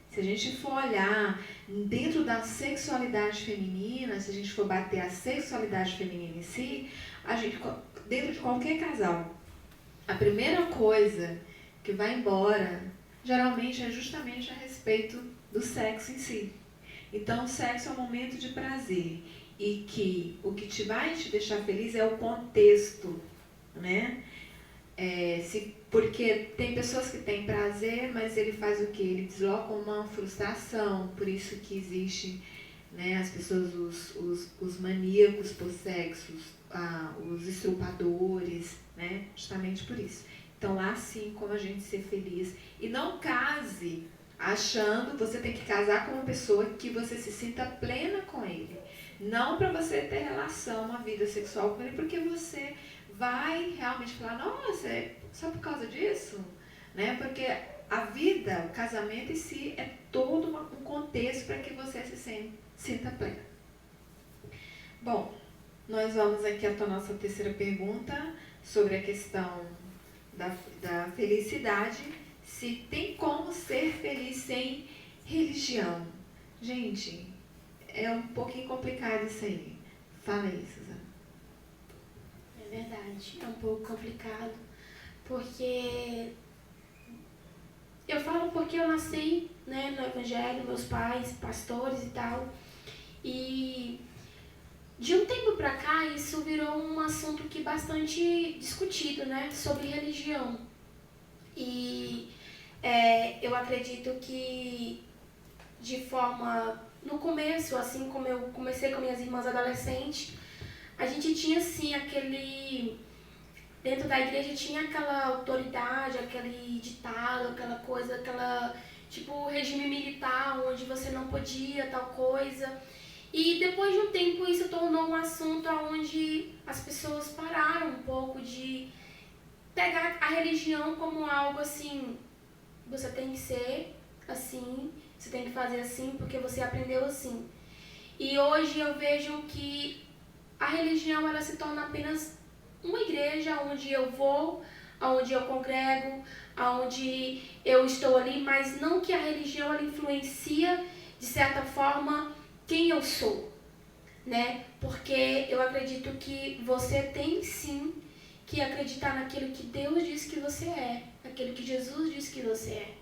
Se a gente for olhar dentro da sexualidade feminina, se a gente for bater a sexualidade feminina em si, dentro de qualquer casal, a primeira coisa que vai embora, geralmente, é justamente a respeito do sexo em si. Então, o sexo é um momento de prazer. E que o que vai te deixar feliz é o contexto, né? Porque tem pessoas que têm prazer, mas ele faz o quê? Ele desloca uma frustração, por isso que existe né? As pessoas, os maníacos por sexos, os estrupadores, né? Justamente por isso. Então, há sim como a gente ser feliz. E não case achando, você tem que casar com uma pessoa que você se sinta plena com ele. Não para você ter relação, uma vida sexual com ele, porque você vai realmente falar, nossa, é só por causa disso? Né? Porque a vida, o casamento em si, é todo um contexto para que você se sinta plena. Bom, nós vamos aqui à nossa terceira pergunta sobre a questão da felicidade. Se tem como ser feliz sem religião. Gente, é um pouquinho complicado isso aí. Fala aí, Suzana. É verdade, é um pouco complicado, porque eu falo porque eu nasci, né, no Evangelho, meus pais, pastores e tal, e de um tempo pra cá isso virou um assunto que bastante discutido, né, sobre religião. E eu acredito que de forma, no começo, assim como eu comecei com minhas irmãs adolescentes, a gente tinha sim dentro da igreja tinha aquela autoridade, aquele ditado, aquela coisa, tipo regime militar, onde você não podia tal coisa. E depois de um tempo isso tornou um assunto onde as pessoas pararam um pouco de pegar a religião como algo assim, você tem que ser assim, você tem que fazer assim porque você aprendeu assim. E hoje eu vejo que a religião ela se torna apenas uma igreja onde eu vou, onde eu congrego, onde eu estou ali, mas não que a religião ela influencia de certa forma quem eu sou, né? Porque eu acredito que você tem sim que acreditar naquilo que Deus diz que você é, naquilo que Jesus diz que você é.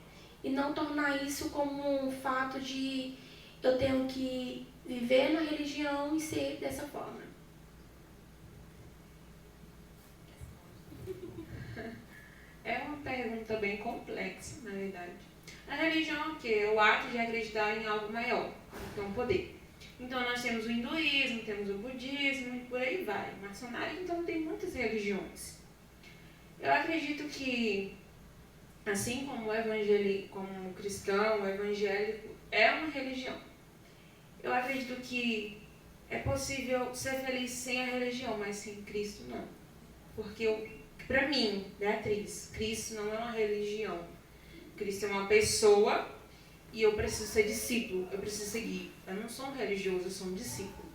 E não tornar isso como um fato de eu tenho que viver na religião e ser dessa forma. É uma pergunta bem complexa, na verdade. A religião é o quê? É o ato de acreditar em algo maior, então poder. Então nós temos o hinduísmo, temos o budismo e por aí vai. Maçonaria, então tem muitas religiões. Eu acredito que, assim como como o cristão, o evangélico é uma religião. Eu acredito que é possível ser feliz sem a religião, mas sem Cristo não. Porque para mim, Beatriz, Cristo não é uma religião. Cristo é uma pessoa e eu preciso ser discípulo, eu preciso seguir. Eu não sou um religioso, eu sou um discípulo.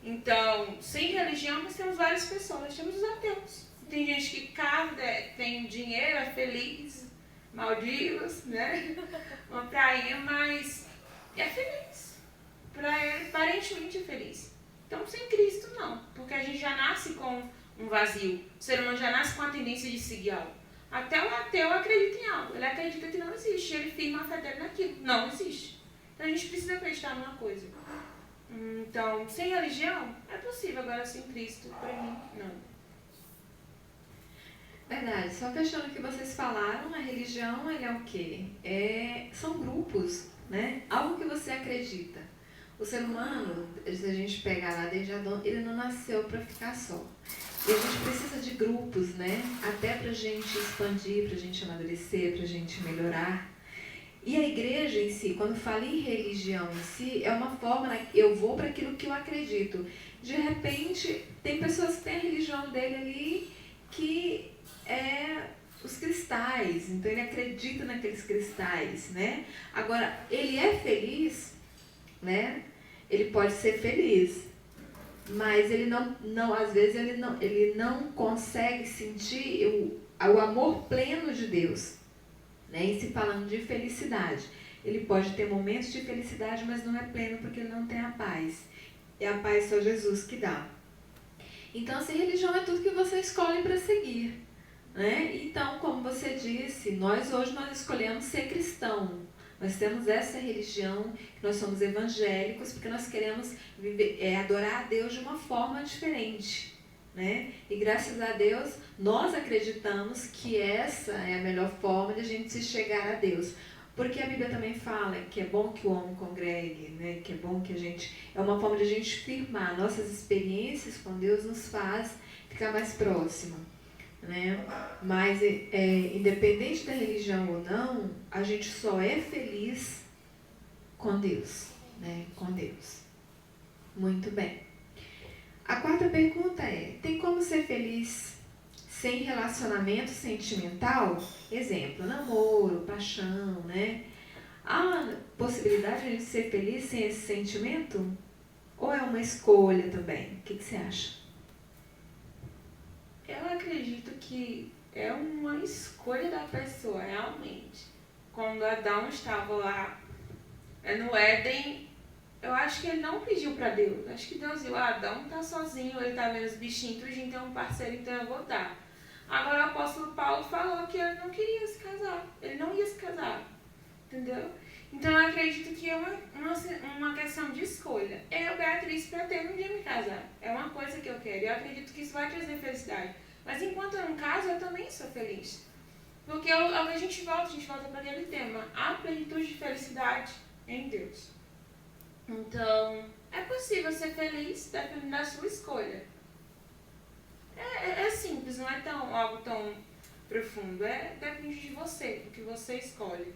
Então, sem religião, nós temos várias pessoas. Nós temos os ateus. Tem gente que casa, tem dinheiro, é feliz, Maldivas, né? Uma prainha, mas é feliz. Aparentemente é feliz. Então, sem Cristo, não. Porque a gente já nasce com um vazio. O ser humano já nasce com a tendência de seguir algo. Até o ateu acredita em algo. Ele acredita que não existe. Ele firma a fé dele naquilo. Não existe. Então, a gente precisa acreditar numa coisa. Então, sem religião, é possível. Agora, sem Cristo, para mim, não. Verdade, só fechando o que vocês falaram, a religião é o quê? São grupos, né? Algo que você acredita. O ser humano, se a gente pegar lá desde Adão, ele não nasceu para ficar só. E a gente precisa de grupos, né? Até para a gente expandir, para a gente amadurecer, para a gente melhorar. E a igreja em si, quando fala em religião em si, é uma forma, eu vou para aquilo que eu acredito. De repente, tem pessoas que têm a religião dele ali que os cristais, então ele acredita naqueles cristais, né? Agora, ele é feliz, né? Ele pode ser feliz, mas ele não às vezes ele não consegue sentir o amor pleno de Deus, né? E se falando de felicidade, ele pode ter momentos de felicidade, mas não é pleno porque ele não tem a paz. É a paz só Jesus que dá. Então, se religião é tudo que você escolhe para seguir, né? Então, como você disse, hoje nós escolhemos ser cristão. Nós temos essa religião, que nós somos evangélicos, porque nós queremos adorar a Deus de uma forma diferente, né? E graças a Deus, nós acreditamos que essa é a melhor forma de a gente se chegar a Deus. Porque a Bíblia também fala que é bom que o homem congregue, né? Que é bom que a gente... É uma forma de a gente firmar. Nossas experiências com Deus nos faz ficar mais próximo, né? Mas, independente da religião ou não, a gente só é feliz com Deus, né? Com Deus. Muito bem. A quarta pergunta é: tem como ser feliz sem relacionamento sentimental? Exemplo, namoro, paixão, né? Há possibilidade de a gente ser feliz sem esse sentimento? Ou é uma escolha também? O que você acha? Eu acredito que é uma escolha da pessoa, realmente. Quando Adão estava lá no Éden, eu acho que ele não pediu para Deus. Acho que Deus viu, Adão tá sozinho, ele tá vendo os bichinhos, tudinho, tem um parceiro, então eu vou dar. Agora o apóstolo Paulo falou que ele não queria se casar. Ele não ia se casar. Entendeu? Então eu acredito que é uma questão de escolha. Eu, Beatriz, pretendo um dia me casar. É uma coisa que eu quero. Eu acredito que isso vai trazer felicidade. Mas enquanto eu não caso, eu também sou feliz. Porque a gente volta para aquele tema. A plenitude de felicidade em Deus. Então, é possível ser feliz dependendo da sua escolha. É simples, não é algo tão profundo. Depende de você, do que você escolhe.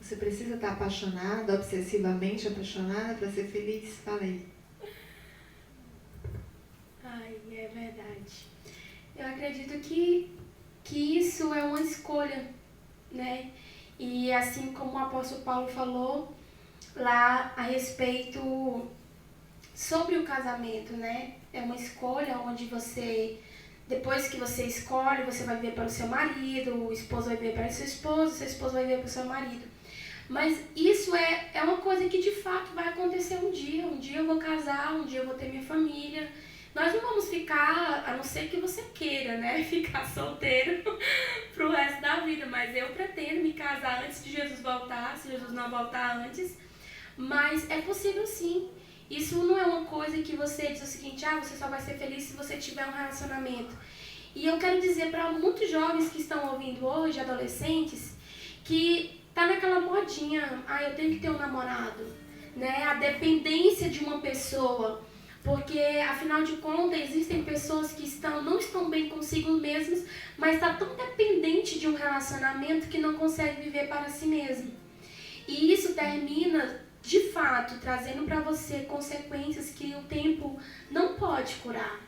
Você precisa estar apaixonada, obsessivamente apaixonada para ser feliz? Fala aí. Ai, é verdade. Eu acredito que isso é uma escolha, né? E assim como o apóstolo Paulo falou lá a respeito sobre o casamento, né? É uma escolha onde você, depois que você escolhe, você vai viver para o seu marido, o esposo vai viver para o seu esposo vai viver para o seu marido. Mas isso é uma coisa que de fato vai acontecer um dia. Um dia eu vou casar, um dia eu vou ter minha família. Nós não vamos ficar, a não ser que você queira, né? Ficar solteiro pro resto da vida. Mas eu pretendo me casar antes de Jesus voltar, se Jesus não voltar antes. Mas é possível sim. Isso não é uma coisa que você diz o seguinte, você só vai ser feliz se você tiver um relacionamento. E eu quero dizer para muitos jovens que estão ouvindo hoje, adolescentes, que tá naquela modinha, eu tenho que ter um namorado, né? A dependência de uma pessoa, porque afinal de contas existem pessoas que não estão bem consigo mesmas, mas está tão dependente de um relacionamento que não consegue viver para si mesmo. E isso termina, de fato, trazendo para você consequências que o tempo não pode curar,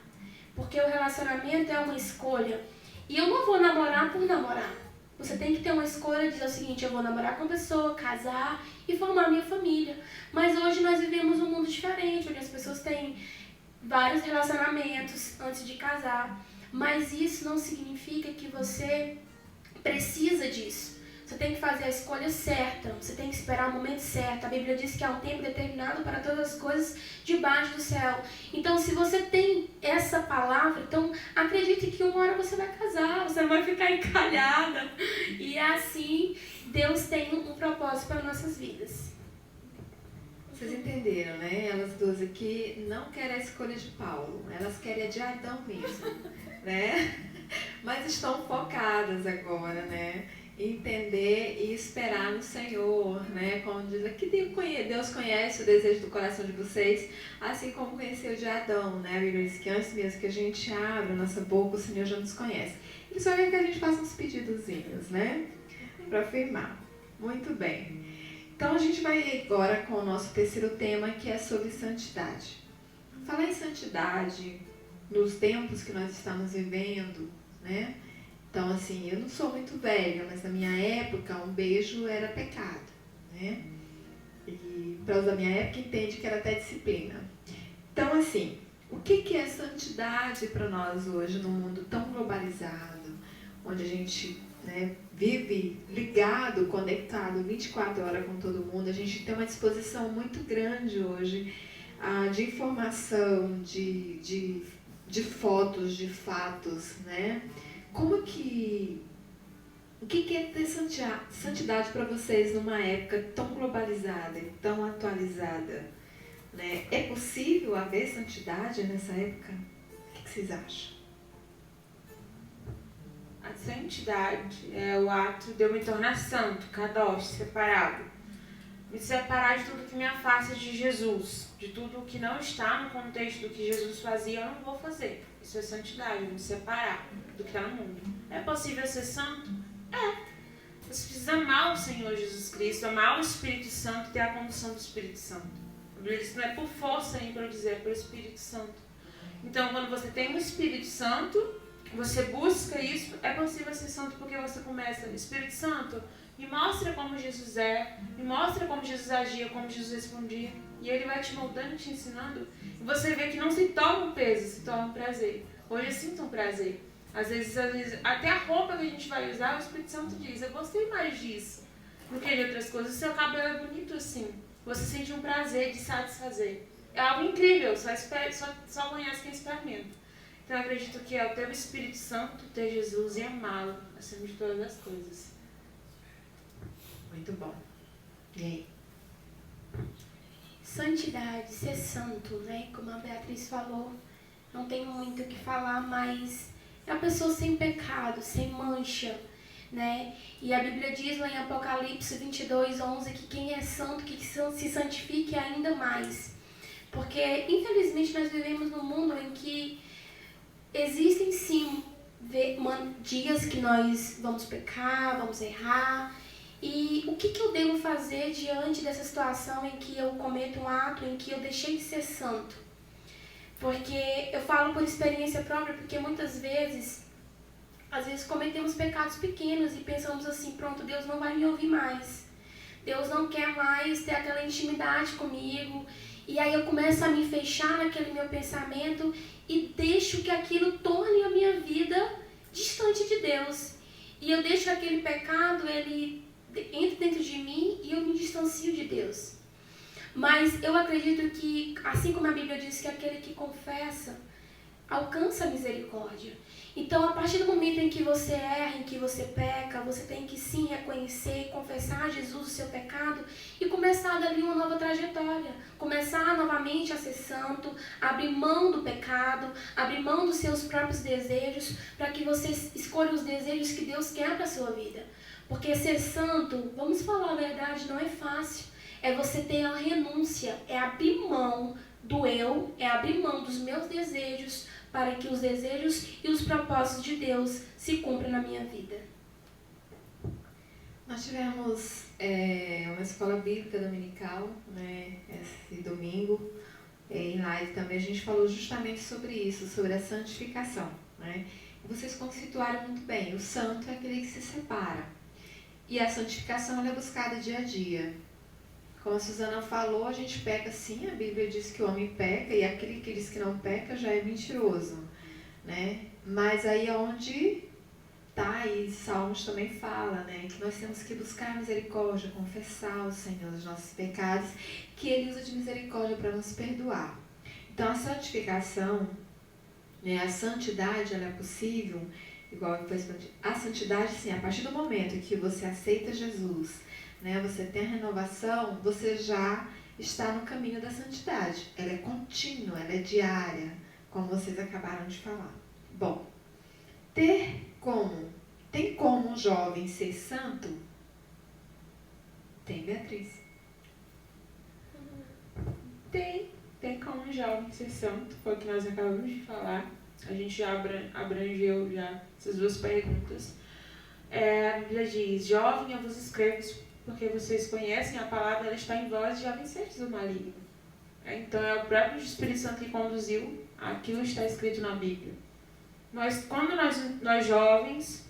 porque o relacionamento é uma escolha. E eu não vou namorar por namorar. Você tem que ter uma escolha de dizer o seguinte, eu vou namorar com a pessoa, casar e formar minha família. Mas hoje nós vivemos um mundo diferente, onde as pessoas têm vários relacionamentos antes de casar. Mas isso não significa que você precisa disso. Você tem que fazer a escolha certa, você tem que esperar o momento certo. A Bíblia diz que há um tempo determinado para todas as coisas debaixo do céu. Então, se você tem essa palavra, então acredite que uma hora você vai casar, você não vai ficar encalhada. E assim, Deus tem um propósito para nossas vidas. Vocês entenderam, né? Elas duas aqui não querem a escolha de Paulo, elas querem a de Adão mesmo, né? Mas estão focadas agora, né? Entender e esperar no Senhor, né? Como diz aqui, Deus conhece o desejo do coração de vocês, assim como conheceu de Adão, né? A Bíblia diz que antes mesmo que a gente abra a nossa boca, o Senhor já nos conhece. Ele só quer que a gente faça uns pedidozinhos, né? Para afirmar. Muito bem. Então a gente vai agora com o nosso terceiro tema, que é sobre santidade. Falar em santidade nos tempos que nós estamos vivendo, né? Então, assim, eu não sou muito velha, mas na minha época um beijo era pecado, né? E para os da minha época entende que era até disciplina. Então, assim, o que é santidade para nós hoje num mundo tão globalizado, onde a gente, né, vive ligado, conectado 24 horas com todo mundo? A gente tem uma disposição muito grande hoje de informação, de fotos, de fatos, né? O que é ter santidade para vocês numa época tão globalizada e tão atualizada, né? É possível haver santidade nessa época? O que vocês acham? A santidade é o ato de eu me tornar santo, kadosh, separado. Me separar de tudo que me afasta de Jesus, de tudo que não está no contexto do que Jesus fazia, eu não vou fazer. Isso é santidade, me separar do que está no mundo. É possível ser santo? É. Você precisa amar o Senhor Jesus Cristo, amar o Espírito Santo e ter a condução do Espírito Santo. A Bíblia diz que não é por força nem por dizer, é pelo Espírito Santo. Então, quando você tem o Espírito Santo, você busca isso, é possível ser santo porque você começa, Espírito Santo, me mostra como Jesus é, me mostra como Jesus agia, como Jesus respondia. E Ele vai te moldando, te ensinando. E você vê que não se torna um peso, se torna um prazer. Hoje eu sinto um prazer. Às vezes, até a roupa que a gente vai usar, o Espírito Santo diz, eu gostei mais disso do que de outras coisas. O seu cabelo é bonito assim. Você sente um prazer de satisfazer. É algo incrível, só conhece quem experimenta. Então eu acredito que é o ter o Espírito Santo, ter Jesus e amá-lo acima de todas as coisas. Muito bom. E aí? Santidade, ser santo, né? Como a Beatriz falou, não tenho muito o que falar, mas é a pessoa sem pecado, sem mancha, né? E a Bíblia diz lá em Apocalipse 22:11 que quem é santo, que se santifique ainda mais. Porque, infelizmente, nós vivemos num mundo em que existem, sim, dias que nós vamos pecar, vamos errar. E o que eu devo fazer diante dessa situação em que eu cometo um ato em que eu deixei de ser santo? Porque eu falo por experiência própria, porque muitas vezes, às vezes cometemos pecados pequenos e pensamos assim, pronto, Deus não vai me ouvir mais. Deus não quer mais ter aquela intimidade comigo. E aí eu começo a me fechar naquele meu pensamento e deixo que aquilo torne a minha vida distante de Deus. E eu deixo que aquele pecado, ele entre dentro de mim e eu me distancio de Deus. Mas eu acredito que, assim como a Bíblia diz que aquele que confessa alcança a misericórdia. Então, a partir do momento em que você erra, em que você peca, você tem que sim reconhecer e confessar a Jesus o seu pecado e começar dali uma nova trajetória. Começar novamente a ser santo, abrir mão do pecado, abrir mão dos seus próprios desejos, para que você escolha os desejos que Deus quer para a sua vida. Porque ser santo, vamos falar a verdade, não é fácil. É você ter a renúncia, é abrir mão do eu, é abrir mão dos meus desejos para que os desejos e os propósitos de Deus se cumpram na minha vida. Nós tivemos uma escola bíblica dominical, né, esse domingo, em live também. A gente falou justamente sobre isso, sobre a santificação, né? E vocês conceituaram muito bem. O santo é aquele que se separa. E a santificação ela é buscada dia a dia. Como a Suzana falou, a gente peca sim, a Bíblia diz que o homem peca, e aquele que diz que não peca já é mentiroso, né? Mas aí é onde tá, e Salmos também fala, né, que nós temos que buscar misericórdia, confessar ao Senhor os nossos pecados, que Ele usa de misericórdia para nos perdoar. Então a santificação, né, a santidade, ela é possível, igual foi a santidade, sim, a partir do momento que você aceita Jesus, né, você tem a renovação, você já está no caminho da santidade. Ela é contínua, ela é diária, como vocês acabaram de falar. Bom, tem como um jovem ser santo? Tem, Beatriz? Tem como um jovem ser santo, foi o que nós acabamos de falar. A gente já abrangeu já essas duas perguntas. A Bíblia diz, jovem, eu vos escrevo porque vocês conhecem a palavra, ela está em vós e já vencestes do maligno. Então é o próprio Espírito Santo que conduziu aquilo que está escrito na Bíblia. Quando nós jovens,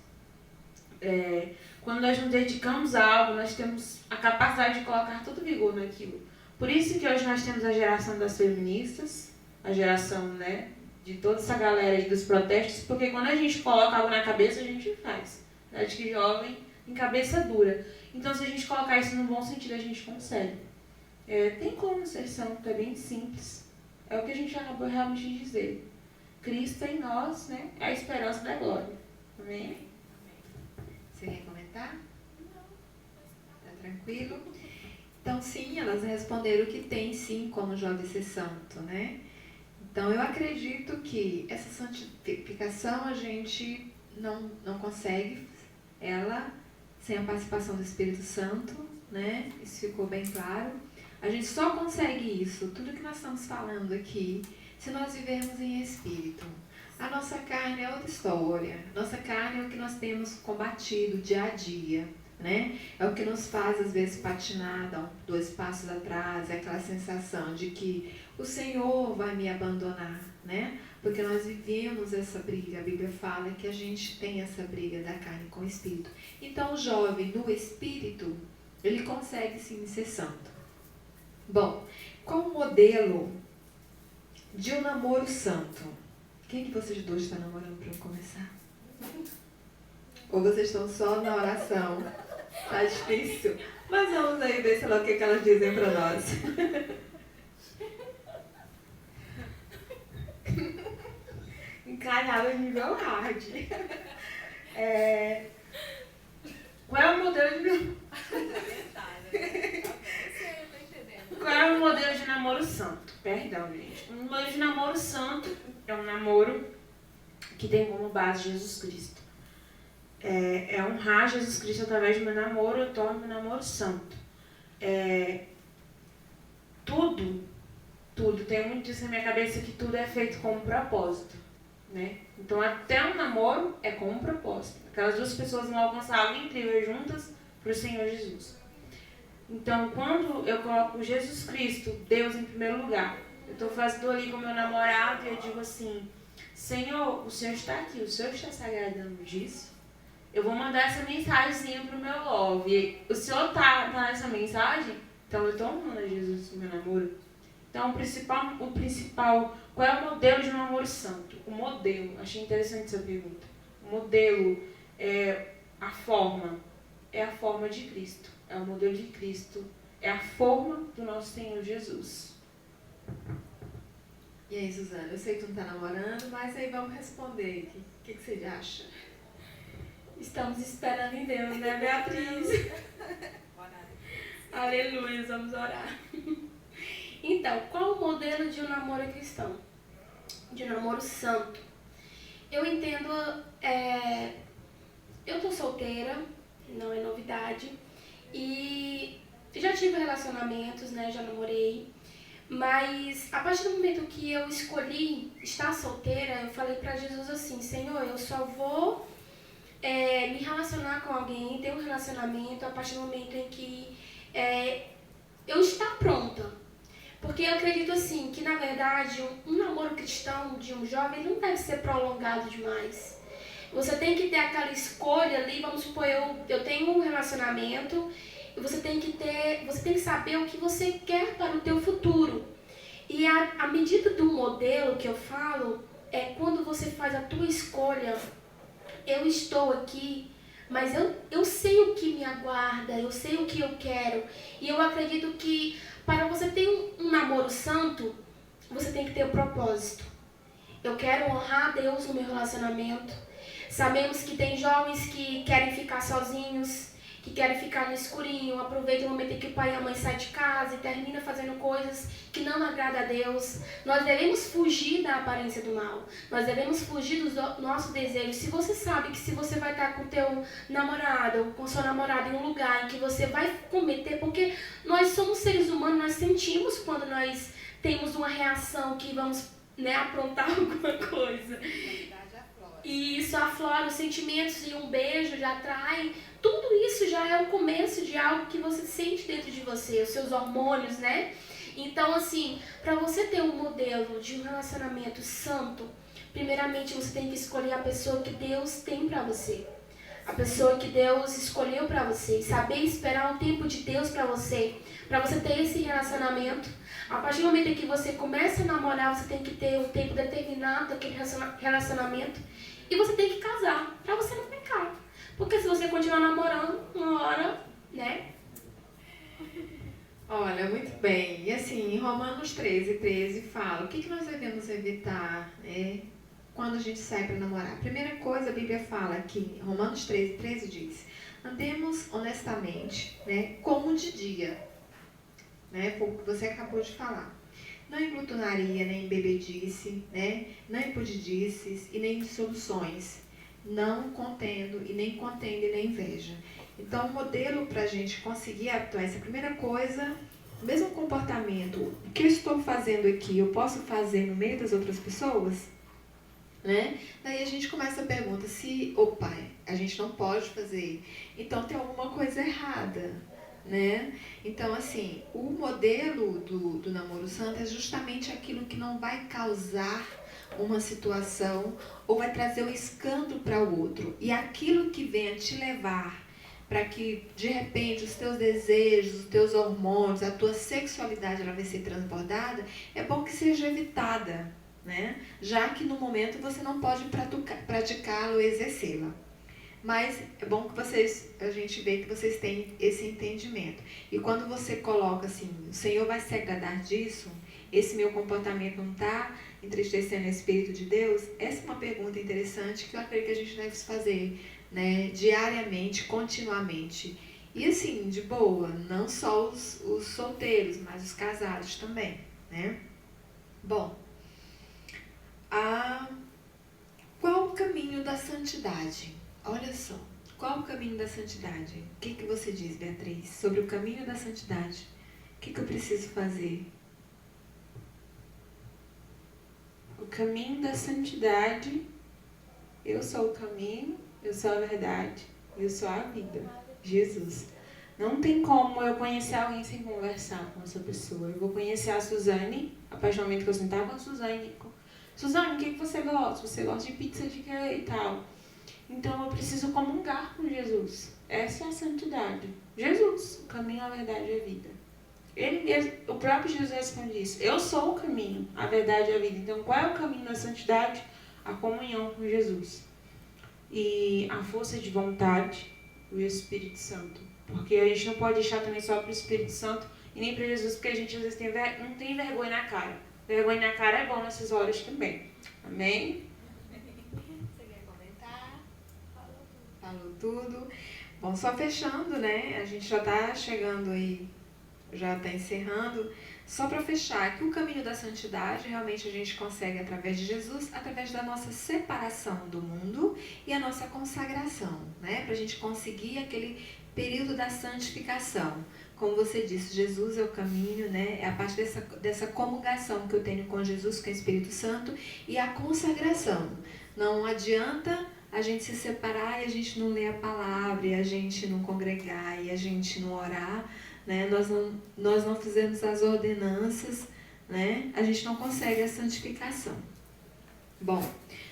quando nós nos dedicamos a algo, nós temos a capacidade de colocar todo vigor naquilo. Por isso que hoje nós temos a geração das feministas, a geração, né, de toda essa galera aí dos protestos, porque quando a gente coloca algo na cabeça, a gente faz. Acho que jovem em cabeça dura. Então, se a gente colocar isso no bom sentido, a gente consegue. Tem como ser santo, é bem simples. É o que a gente acabou realmente de dizer. Cristo em nós, né, é a esperança da glória. Amém? Você quer comentar? Não. Tá tranquilo? Então, sim, elas responderam que tem, sim, como jovem ser santo, né? Então, eu acredito que essa santificação a gente não consegue ela sem a participação do Espírito Santo, né? Isso ficou bem claro. A gente só consegue isso, tudo que nós estamos falando aqui, se nós vivermos em espírito. A nossa carne é outra história. Nossa carne é o que nós temos combatido dia a dia, né? É o que nos faz, às vezes, patinar, dar 2 passos atrás, é aquela sensação de que o Senhor vai me abandonar, né? Porque nós vivemos essa briga. A Bíblia fala que a gente tem essa briga da carne com o espírito. Então, o jovem no espírito, ele consegue sim ser santo. Bom, qual o modelo de um namoro santo? Quem que vocês dois estão namorando para eu começar? Ou vocês estão só na oração? Tá difícil. Mas vamos aí ver, sei lá, o que elas dizem para nós. Encalhada nível hard. Qual é o modelo de... Qual é o modelo de namoro santo? Perdão, gente. Um modelo de namoro santo é um namoro que tem como base Jesus Cristo. É honrar Jesus Cristo através do meu namoro, eu torno meu namoro santo. Tudo, tem muito disso na minha cabeça que tudo é feito com um propósito, né? Então até um namoro é com um propósito. Aquelas 2 pessoas vão alcançar algo incrível juntas para o Senhor Jesus. Então, quando eu coloco Jesus Cristo, Deus em primeiro lugar, eu estou fazendo ali com o meu namorado e eu digo assim, Senhor, o Senhor está aqui, o Senhor está se agradando disso? Eu vou mandar essa mensagenzinha pro meu love. E o Senhor tá nessa mensagem? Então eu estou amando a Jesus no meu namoro. Então o principal, qual é o modelo de um namoro santo? O modelo, achei interessante essa pergunta. O modelo é a forma de Cristo. É o modelo de Cristo. É a forma do nosso Senhor Jesus. E aí, Suzana, eu sei que tu não está namorando, mas aí vamos responder. O que você acha? Estamos esperando em Deus, né, Beatriz? Aleluia, vamos orar. Então, qual o modelo de um namoro cristão? De um namoro santo? Eu entendo, eu tô solteira, não é novidade, e já tive relacionamentos, né, já namorei, mas a partir do momento que eu escolhi estar solteira, eu falei pra Jesus assim, Senhor, eu só vou me relacionar com alguém, ter um relacionamento a partir do momento em que eu estar pronta. Porque eu acredito assim, que na verdade um namoro cristão de um jovem não deve ser prolongado demais. Você tem que ter aquela escolha ali, vamos supor, eu tenho um relacionamento e você tem que saber o que você quer para o teu futuro. E a medida do modelo que eu falo é quando você faz a tua escolha, eu estou aqui, mas eu sei o que me aguarda, eu sei o que eu quero. E eu acredito que para você ter um namoro santo, você tem que ter um propósito. Eu quero honrar Deus no meu relacionamento. Sabemos que tem jovens que querem ficar sozinhos, que querem ficar no escurinho, aproveitam o momento em que o pai e a mãe saem de casa e termina fazendo coisas que não agradam a Deus. Nós devemos fugir da aparência do mal. Nós devemos fugir dos nossos desejos. Se você sabe que se você vai estar com o teu namorado ou com sua namorada em um lugar em que você vai cometer, porque nós somos seres humanos, nós sentimos quando nós temos uma reação que vamos, né, aprontar alguma coisa. E isso aflora os sentimentos e um beijo já atrai. Tudo isso já é o começo de algo que você sente dentro de você, os seus hormônios, né? Então, assim, para você ter um modelo de um relacionamento santo, primeiramente você tem que escolher a pessoa que Deus tem para você. A pessoa que Deus escolheu para você. E saber esperar o tempo de Deus para você ter esse relacionamento. A partir do momento em que você começa a namorar, você tem que ter um tempo determinado daquele relacionamento. E você tem que casar, para você não pecar. Porque se você continuar namorando, uma hora, né? Olha, muito bem. E assim, em Romanos 13 fala, o que nós devemos evitar quando a gente sai para namorar? Primeira coisa, a Bíblia fala aqui, Romanos 13 diz, andemos honestamente, né, como de dia, né, foi o que você acabou de falar. Não em glutonaria, nem em bebedice, né, não em pudidices e nem em dissoluções, não contendo e nem contendo e nem inveja. Então, o modelo para a gente conseguir atuar essa primeira coisa, o mesmo comportamento, o que eu estou fazendo aqui, eu posso fazer no meio das outras pessoas? Né? Daí a gente começa a pergunta se, opa, a gente não pode fazer, então tem alguma coisa errada, né? Então, assim, o modelo do namoro santo é justamente aquilo que não vai causar uma situação ou vai trazer um escândalo para o outro. E aquilo que vem a te levar para que, de repente, os teus desejos, os teus hormônios, a tua sexualidade ela vai ser transbordada, é bom que seja evitada, né? Já que no momento você não pode praticá-la ou exercê-la. Mas é bom que a gente vê que vocês têm esse entendimento. E quando você coloca assim, o Senhor vai se agradar disso? Esse meu comportamento não está entristecendo o Espírito de Deus? Essa é uma pergunta interessante que eu acredito que a gente deve fazer, né, diariamente, continuamente. E assim, de boa, não só os solteiros, mas os casados também, né? Bom, qual o caminho da santidade? Olha só, qual o caminho da santidade? O que você diz, Beatriz, sobre o caminho da santidade? O que eu preciso fazer? O caminho da santidade, eu sou o caminho, eu sou a verdade, eu sou a vida, Jesus. Não tem como eu conhecer alguém sem conversar com essa pessoa. Eu vou conhecer a Suzane, a partir do momento que eu sentar com a Suzane. Suzane, o que você gosta? Você gosta de pizza de quê e tal? Então eu preciso comungar com Jesus. Essa é a santidade. Jesus, o caminho, a verdade e a vida. O próprio Jesus responde isso. Eu sou o caminho, a verdade e a vida. Então qual é o caminho da santidade? A comunhão com Jesus. E a força de vontade e o Espírito Santo. Porque a gente não pode deixar também só para o Espírito Santo e nem para Jesus, porque a gente às vezes não tem vergonha na cara. Vergonha na cara é bom nessas horas também. Amém? Você quer comentar? Falou tudo. Bom, só fechando, né? A gente já está chegando aí, já está encerrando. Só para fechar, que o caminho da santidade realmente a gente consegue através de Jesus, através da nossa separação do mundo e a nossa consagração, né? Para a gente conseguir aquele período da santificação. Como você disse, Jesus é o caminho, né? É a parte dessa comungação que eu tenho com Jesus, com o Espírito Santo, e a consagração. Não adianta a gente se separar e a gente não ler a palavra, e a gente não congregar, e a gente não orar, né? Nós não fizemos as ordenanças, né? A gente não consegue a santificação. Bom,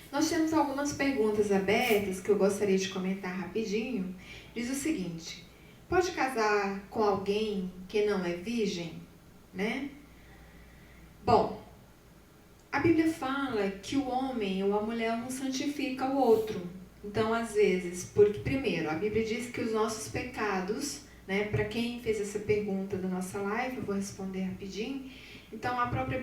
nós temos algumas perguntas abertas que eu gostaria de comentar rapidinho. Diz o seguinte: pode casar com alguém que não é virgem, né? Bom, a Bíblia fala que o homem ou a mulher não santifica o outro. Então, às vezes, porque primeiro, a Bíblia diz que os nossos pecados, né, para quem fez essa pergunta da nossa live, eu vou responder rapidinho. Então, a própria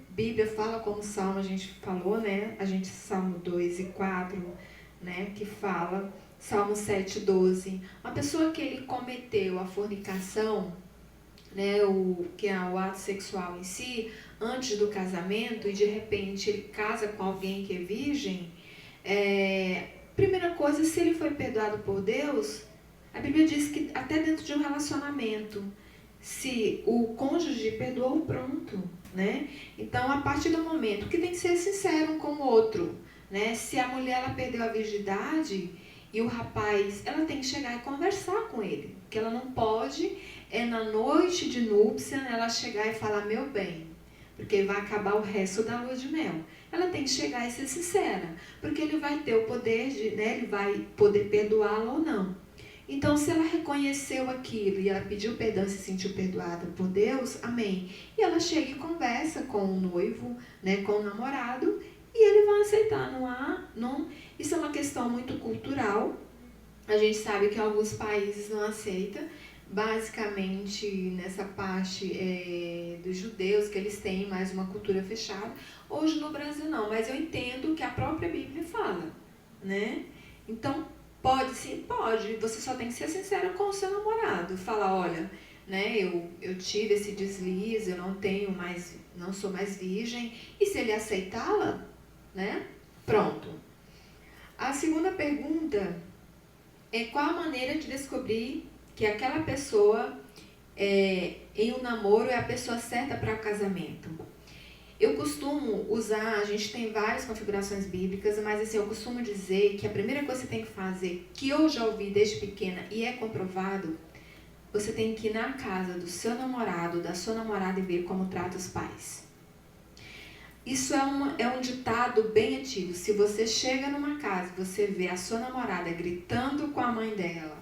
Bíblia fala, como o Salmo a gente falou, né? Salmo 2 e 4, né, que fala, Salmo 7, 12. Uma pessoa que ele cometeu a fornicação, né, que é o ato sexual em si, antes do casamento, e de repente ele casa com alguém que é virgem, primeira coisa, se ele foi perdoado por Deus, a Bíblia diz que até dentro de um relacionamento, se o cônjuge perdoou, pronto, né? Então, a partir do momento que tem que ser sincero um com o outro, né? Se a mulher ela perdeu a virgindade e o rapaz, ela tem que chegar e conversar com ele, que ela não pode, na noite de núpcia, ela chegar e falar, meu bem, porque vai acabar o resto da lua de mel. Ela tem que chegar e ser sincera, porque ele vai ter o poder de, né? Ele vai poder perdoá-la ou não. Então, se ela reconheceu aquilo e ela pediu perdão e se sentiu perdoada por Deus, amém. E ela chega e conversa com o noivo, né, com o namorado, e ele vai aceitar. Isso é uma questão muito cultural. A gente sabe que alguns países não aceitam. Basicamente, nessa parte dos judeus, que eles têm mais uma cultura fechada. Hoje no Brasil não, mas eu entendo que a própria Bíblia fala, né? Então, pode sim, pode. Você só tem que ser sincera com o seu namorado. Falar, olha, né, eu tive esse deslize, eu não sou mais virgem. E se ele aceitá-la, né, pronto. A segunda pergunta é qual a maneira de descobrir que aquela pessoa em um namoro é a pessoa certa para o casamento. Eu costumo usar, a gente tem várias configurações bíblicas, mas assim, eu costumo dizer que a primeira coisa que você tem que fazer, que eu já ouvi desde pequena e é comprovado, você tem que ir na casa do seu namorado, da sua namorada e ver como trata os pais. Isso é um ditado bem antigo. Se você chega numa casa e você vê a sua namorada gritando com a mãe dela,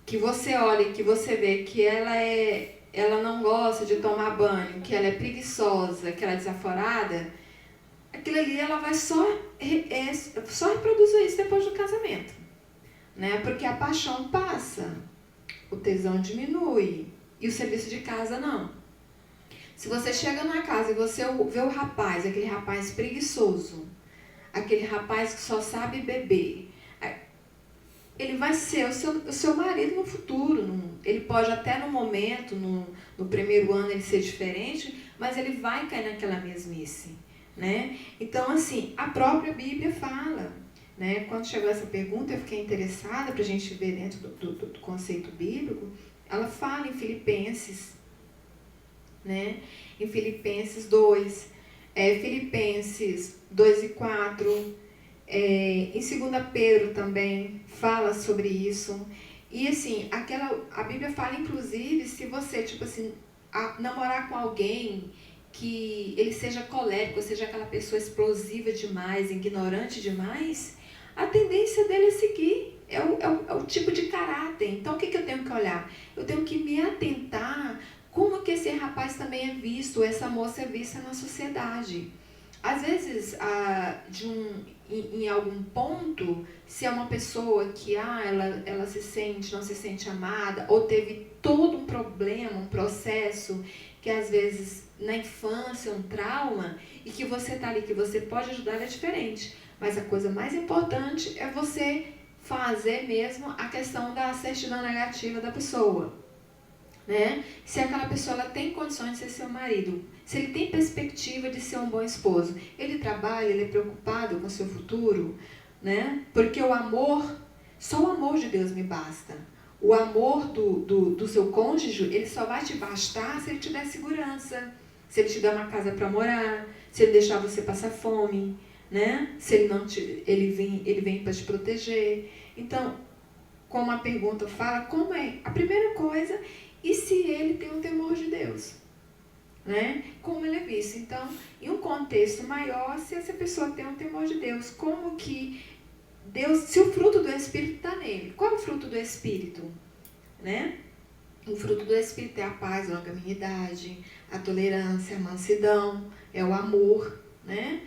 que você olha, que você vê que ela não gosta de tomar banho, que ela é preguiçosa, que ela é desaforada, aquilo ali ela vai só reproduzir isso depois do casamento, né? Porque a paixão passa, o tesão diminui e o serviço de casa não. Se você chega na casa e você vê o rapaz, aquele rapaz preguiçoso, aquele rapaz que só sabe beber, ele vai ser o seu marido no futuro. Ele pode até no momento, no primeiro ano, ele ser diferente, mas ele vai cair naquela mesmice, né? Então, assim, a própria Bíblia fala, né? Quando chegou essa pergunta, eu fiquei interessada para a gente ver dentro do conceito bíblico. Ela fala em Filipenses, né? Em Filipenses 2, Filipenses 2 e 4, em 2 Pedro também fala sobre isso. E assim, a Bíblia fala, inclusive, se você, tipo assim, namorar com alguém que ele seja colérico, ou seja, aquela pessoa explosiva demais, ignorante demais, a tendência dele é seguir. É o tipo de caráter. Então, o que eu tenho que olhar? Eu tenho que me atentar como que esse rapaz também é visto, essa moça é vista na sociedade. Às vezes, em algum ponto, se é uma pessoa que ela não se sente amada, ou teve todo um problema, um processo, que às vezes na infância, um trauma, e que você está ali, que você pode ajudar, é diferente. Mas a coisa mais importante é você fazer mesmo a questão da certidão negativa da pessoa, né? Se aquela pessoa ela tem condições de ser seu marido, se ele tem perspectiva de ser um bom esposo, ele trabalha, ele é preocupado com o seu futuro, né? Porque o amor, só o amor de Deus me basta. O amor do seu cônjuge, ele só vai te bastar se ele te der segurança, se ele te der uma casa para morar, se ele deixar você passar fome, né? Se ele não ele vem para te proteger. Então, como a pergunta fala, como é? A primeira coisa, e se ele tem um temor de Deus, né? Como ele é visto. Então, em um contexto maior, se essa pessoa tem um temor de Deus, como que Deus, se o fruto do Espírito está nele. Qual é o fruto do Espírito? Né? O fruto do Espírito é a paz, a longanimidade, a tolerância, a mansidão, é o amor, né?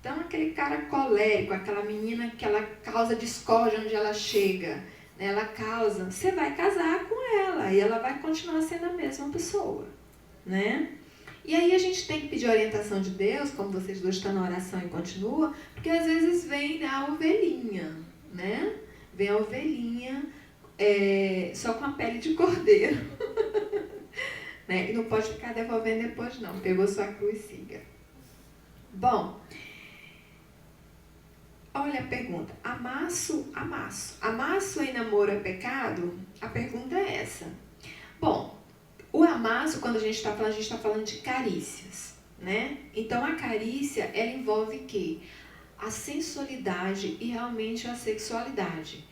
Então, aquele cara colérico, aquela menina que ela causa discórdia onde ela chega, né? Ela causa, você vai casar com ela e ela vai continuar sendo a mesma pessoa, né? E aí a gente tem que pedir orientação de Deus, como vocês dois estão na oração e continua, porque às vezes vem a ovelhinha, né? Vem a ovelhinha só com a pele de cordeiro. Né? E não pode ficar devolvendo depois não, pegou sua cruz e siga. Bom, olha a pergunta, amasso em namoro é pecado? A pergunta é essa. Bom, o amasso, quando a gente está falando de carícias, né? Então, a carícia, ela envolve o quê? A sensualidade e realmente a sexualidade.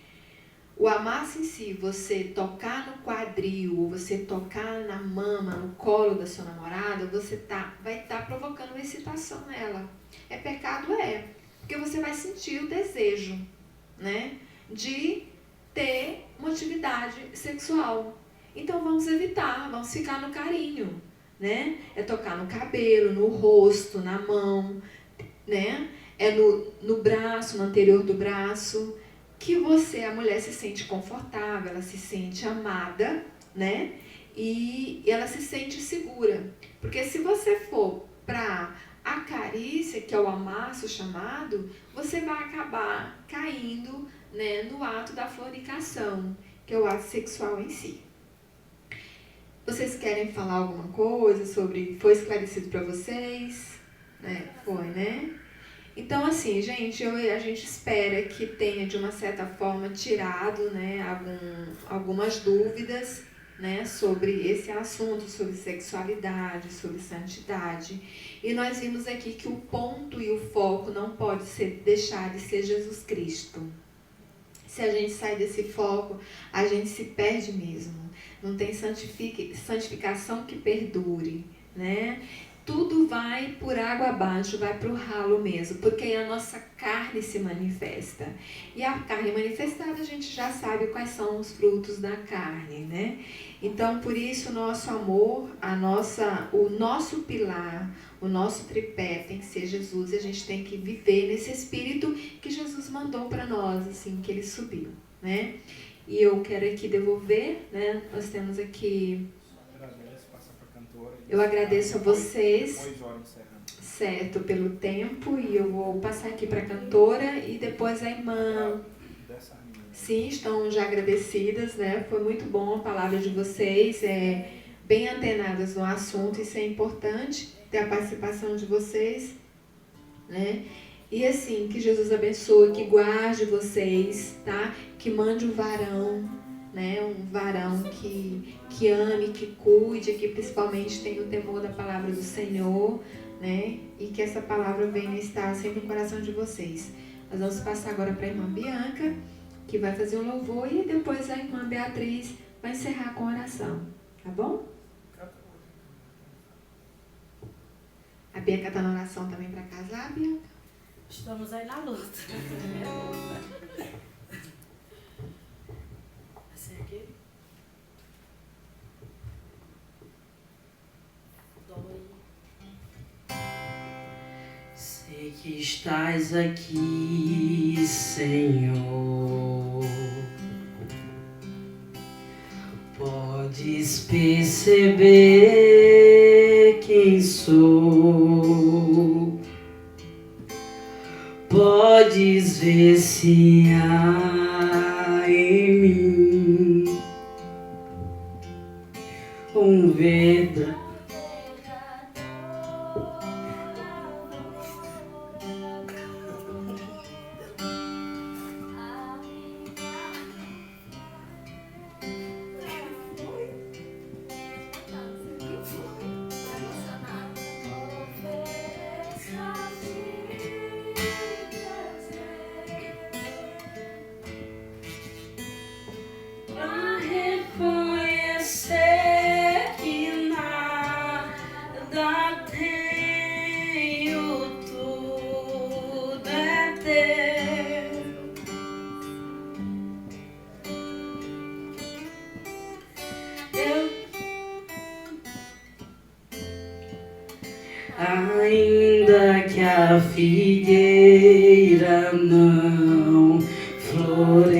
O amasso em si, você tocar no quadril, você tocar na mama, no colo da sua namorada, você vai estar provocando uma excitação nela. É pecado? É. Porque você vai sentir o desejo, né? De ter uma atividade sexual. Então vamos evitar, vamos ficar no carinho, né? É tocar no cabelo, no rosto, na mão, né? É no braço, no anterior do braço, que você, a mulher, se sente confortável, ela se sente amada, né? E ela se sente segura. Porque se você for para a carícia, que é o amasso chamado, você vai acabar caindo, né, no ato da fornicação, que é o ato sexual em si. Vocês querem falar alguma coisa sobre... Foi esclarecido para vocês? Né? Foi, né? Então, assim, gente, a gente espera que tenha, de uma certa forma, tirado, né, algumas dúvidas, né, sobre esse assunto, sobre sexualidade, sobre santidade. E nós vimos aqui que o ponto e o foco não pode deixar de ser Jesus Cristo. Se a gente sai desse foco, a gente se perde mesmo. Não tem santificação que perdure, né? Tudo vai por água abaixo, vai para o ralo mesmo, porque aí a nossa carne se manifesta. E a carne manifestada, a gente já sabe quais são os frutos da carne, né? Então, por isso, o nosso amor, o nosso pilar, o nosso tripé tem que ser Jesus, e a gente tem que viver nesse espírito que Jesus mandou para nós, assim, que ele subiu, né? E eu quero aqui devolver, né? Nós temos aqui... Eu agradeço a vocês, certo, pelo tempo, e eu vou passar aqui para a cantora e depois a irmã. Sim, estão já agradecidas, né? Foi muito bom a palavra de vocês, bem antenadas no assunto, isso é importante, ter a participação de vocês, né? E assim, que Jesus abençoe, que guarde vocês, tá? Que mande um varão, né? Um varão que ame, que cuide, que principalmente tenha o temor da palavra do Senhor, né? E que essa palavra venha estar sempre no coração de vocês. Nós vamos passar agora para a irmã Bianca, que vai fazer um louvor, e depois a irmã Beatriz vai encerrar com oração, tá bom? A Bianca está na oração também para casar, Bianca? Estamos aí na luta. Assim aqui. Sei que estás aqui, Senhor. Podes perceber quem sou. Podes ver se há em mim um verdadeiro. Ainda que a figueira não floresça,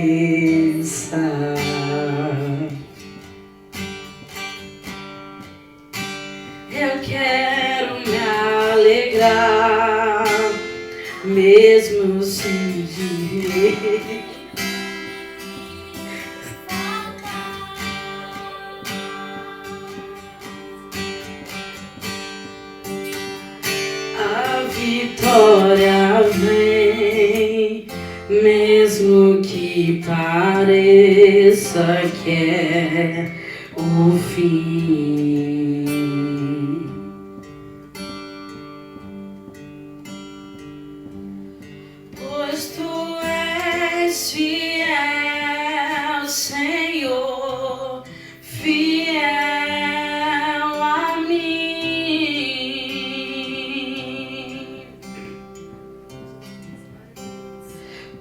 eu quero me alegrar, mesmo sem ver. Vitória vem, mesmo que pareça que é o fim. Pois tu és fiel, Senhor, fiel a mim.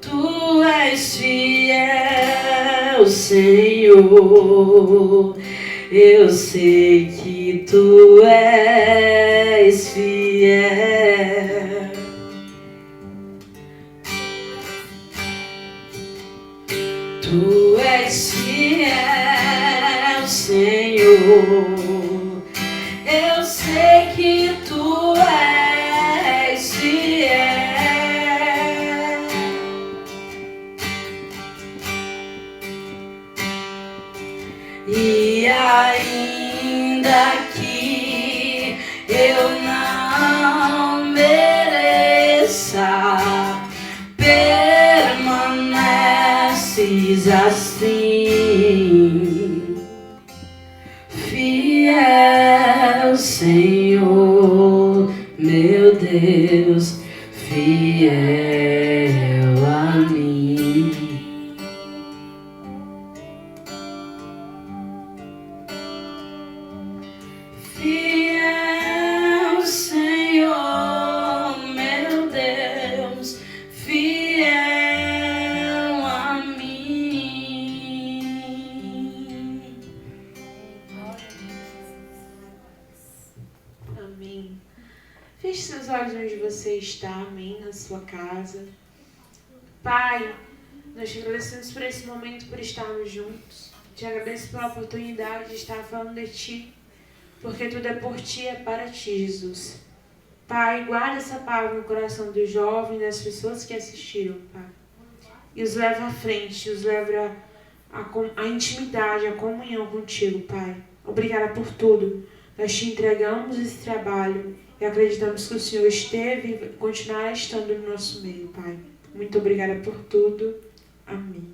Tu és fiel, Senhor, eu sei que tu és fiel. Tu és fiel, Senhor, eu sei que tu és fiel. E ainda que eu não mereça, Deus, fiel a mim. Fiel, Senhor, meu Deus, fiel a mim. Amém. Feche seus olhos onde você está, amém, na sua casa. Pai, nós te agradecemos por esse momento, por estarmos juntos. Te agradeço pela oportunidade de estar falando de Ti, porque tudo é por Ti, é para Ti, Jesus. Pai, guarda essa palavra no coração dos jovens, das pessoas que assistiram, Pai. E os leva à frente, os leva à intimidade, à comunhão contigo, Pai. Obrigada por tudo. Nós te entregamos esse trabalho e acreditamos que o Senhor esteve e continuará estando no nosso meio, Pai. Muito obrigada por tudo. Amém.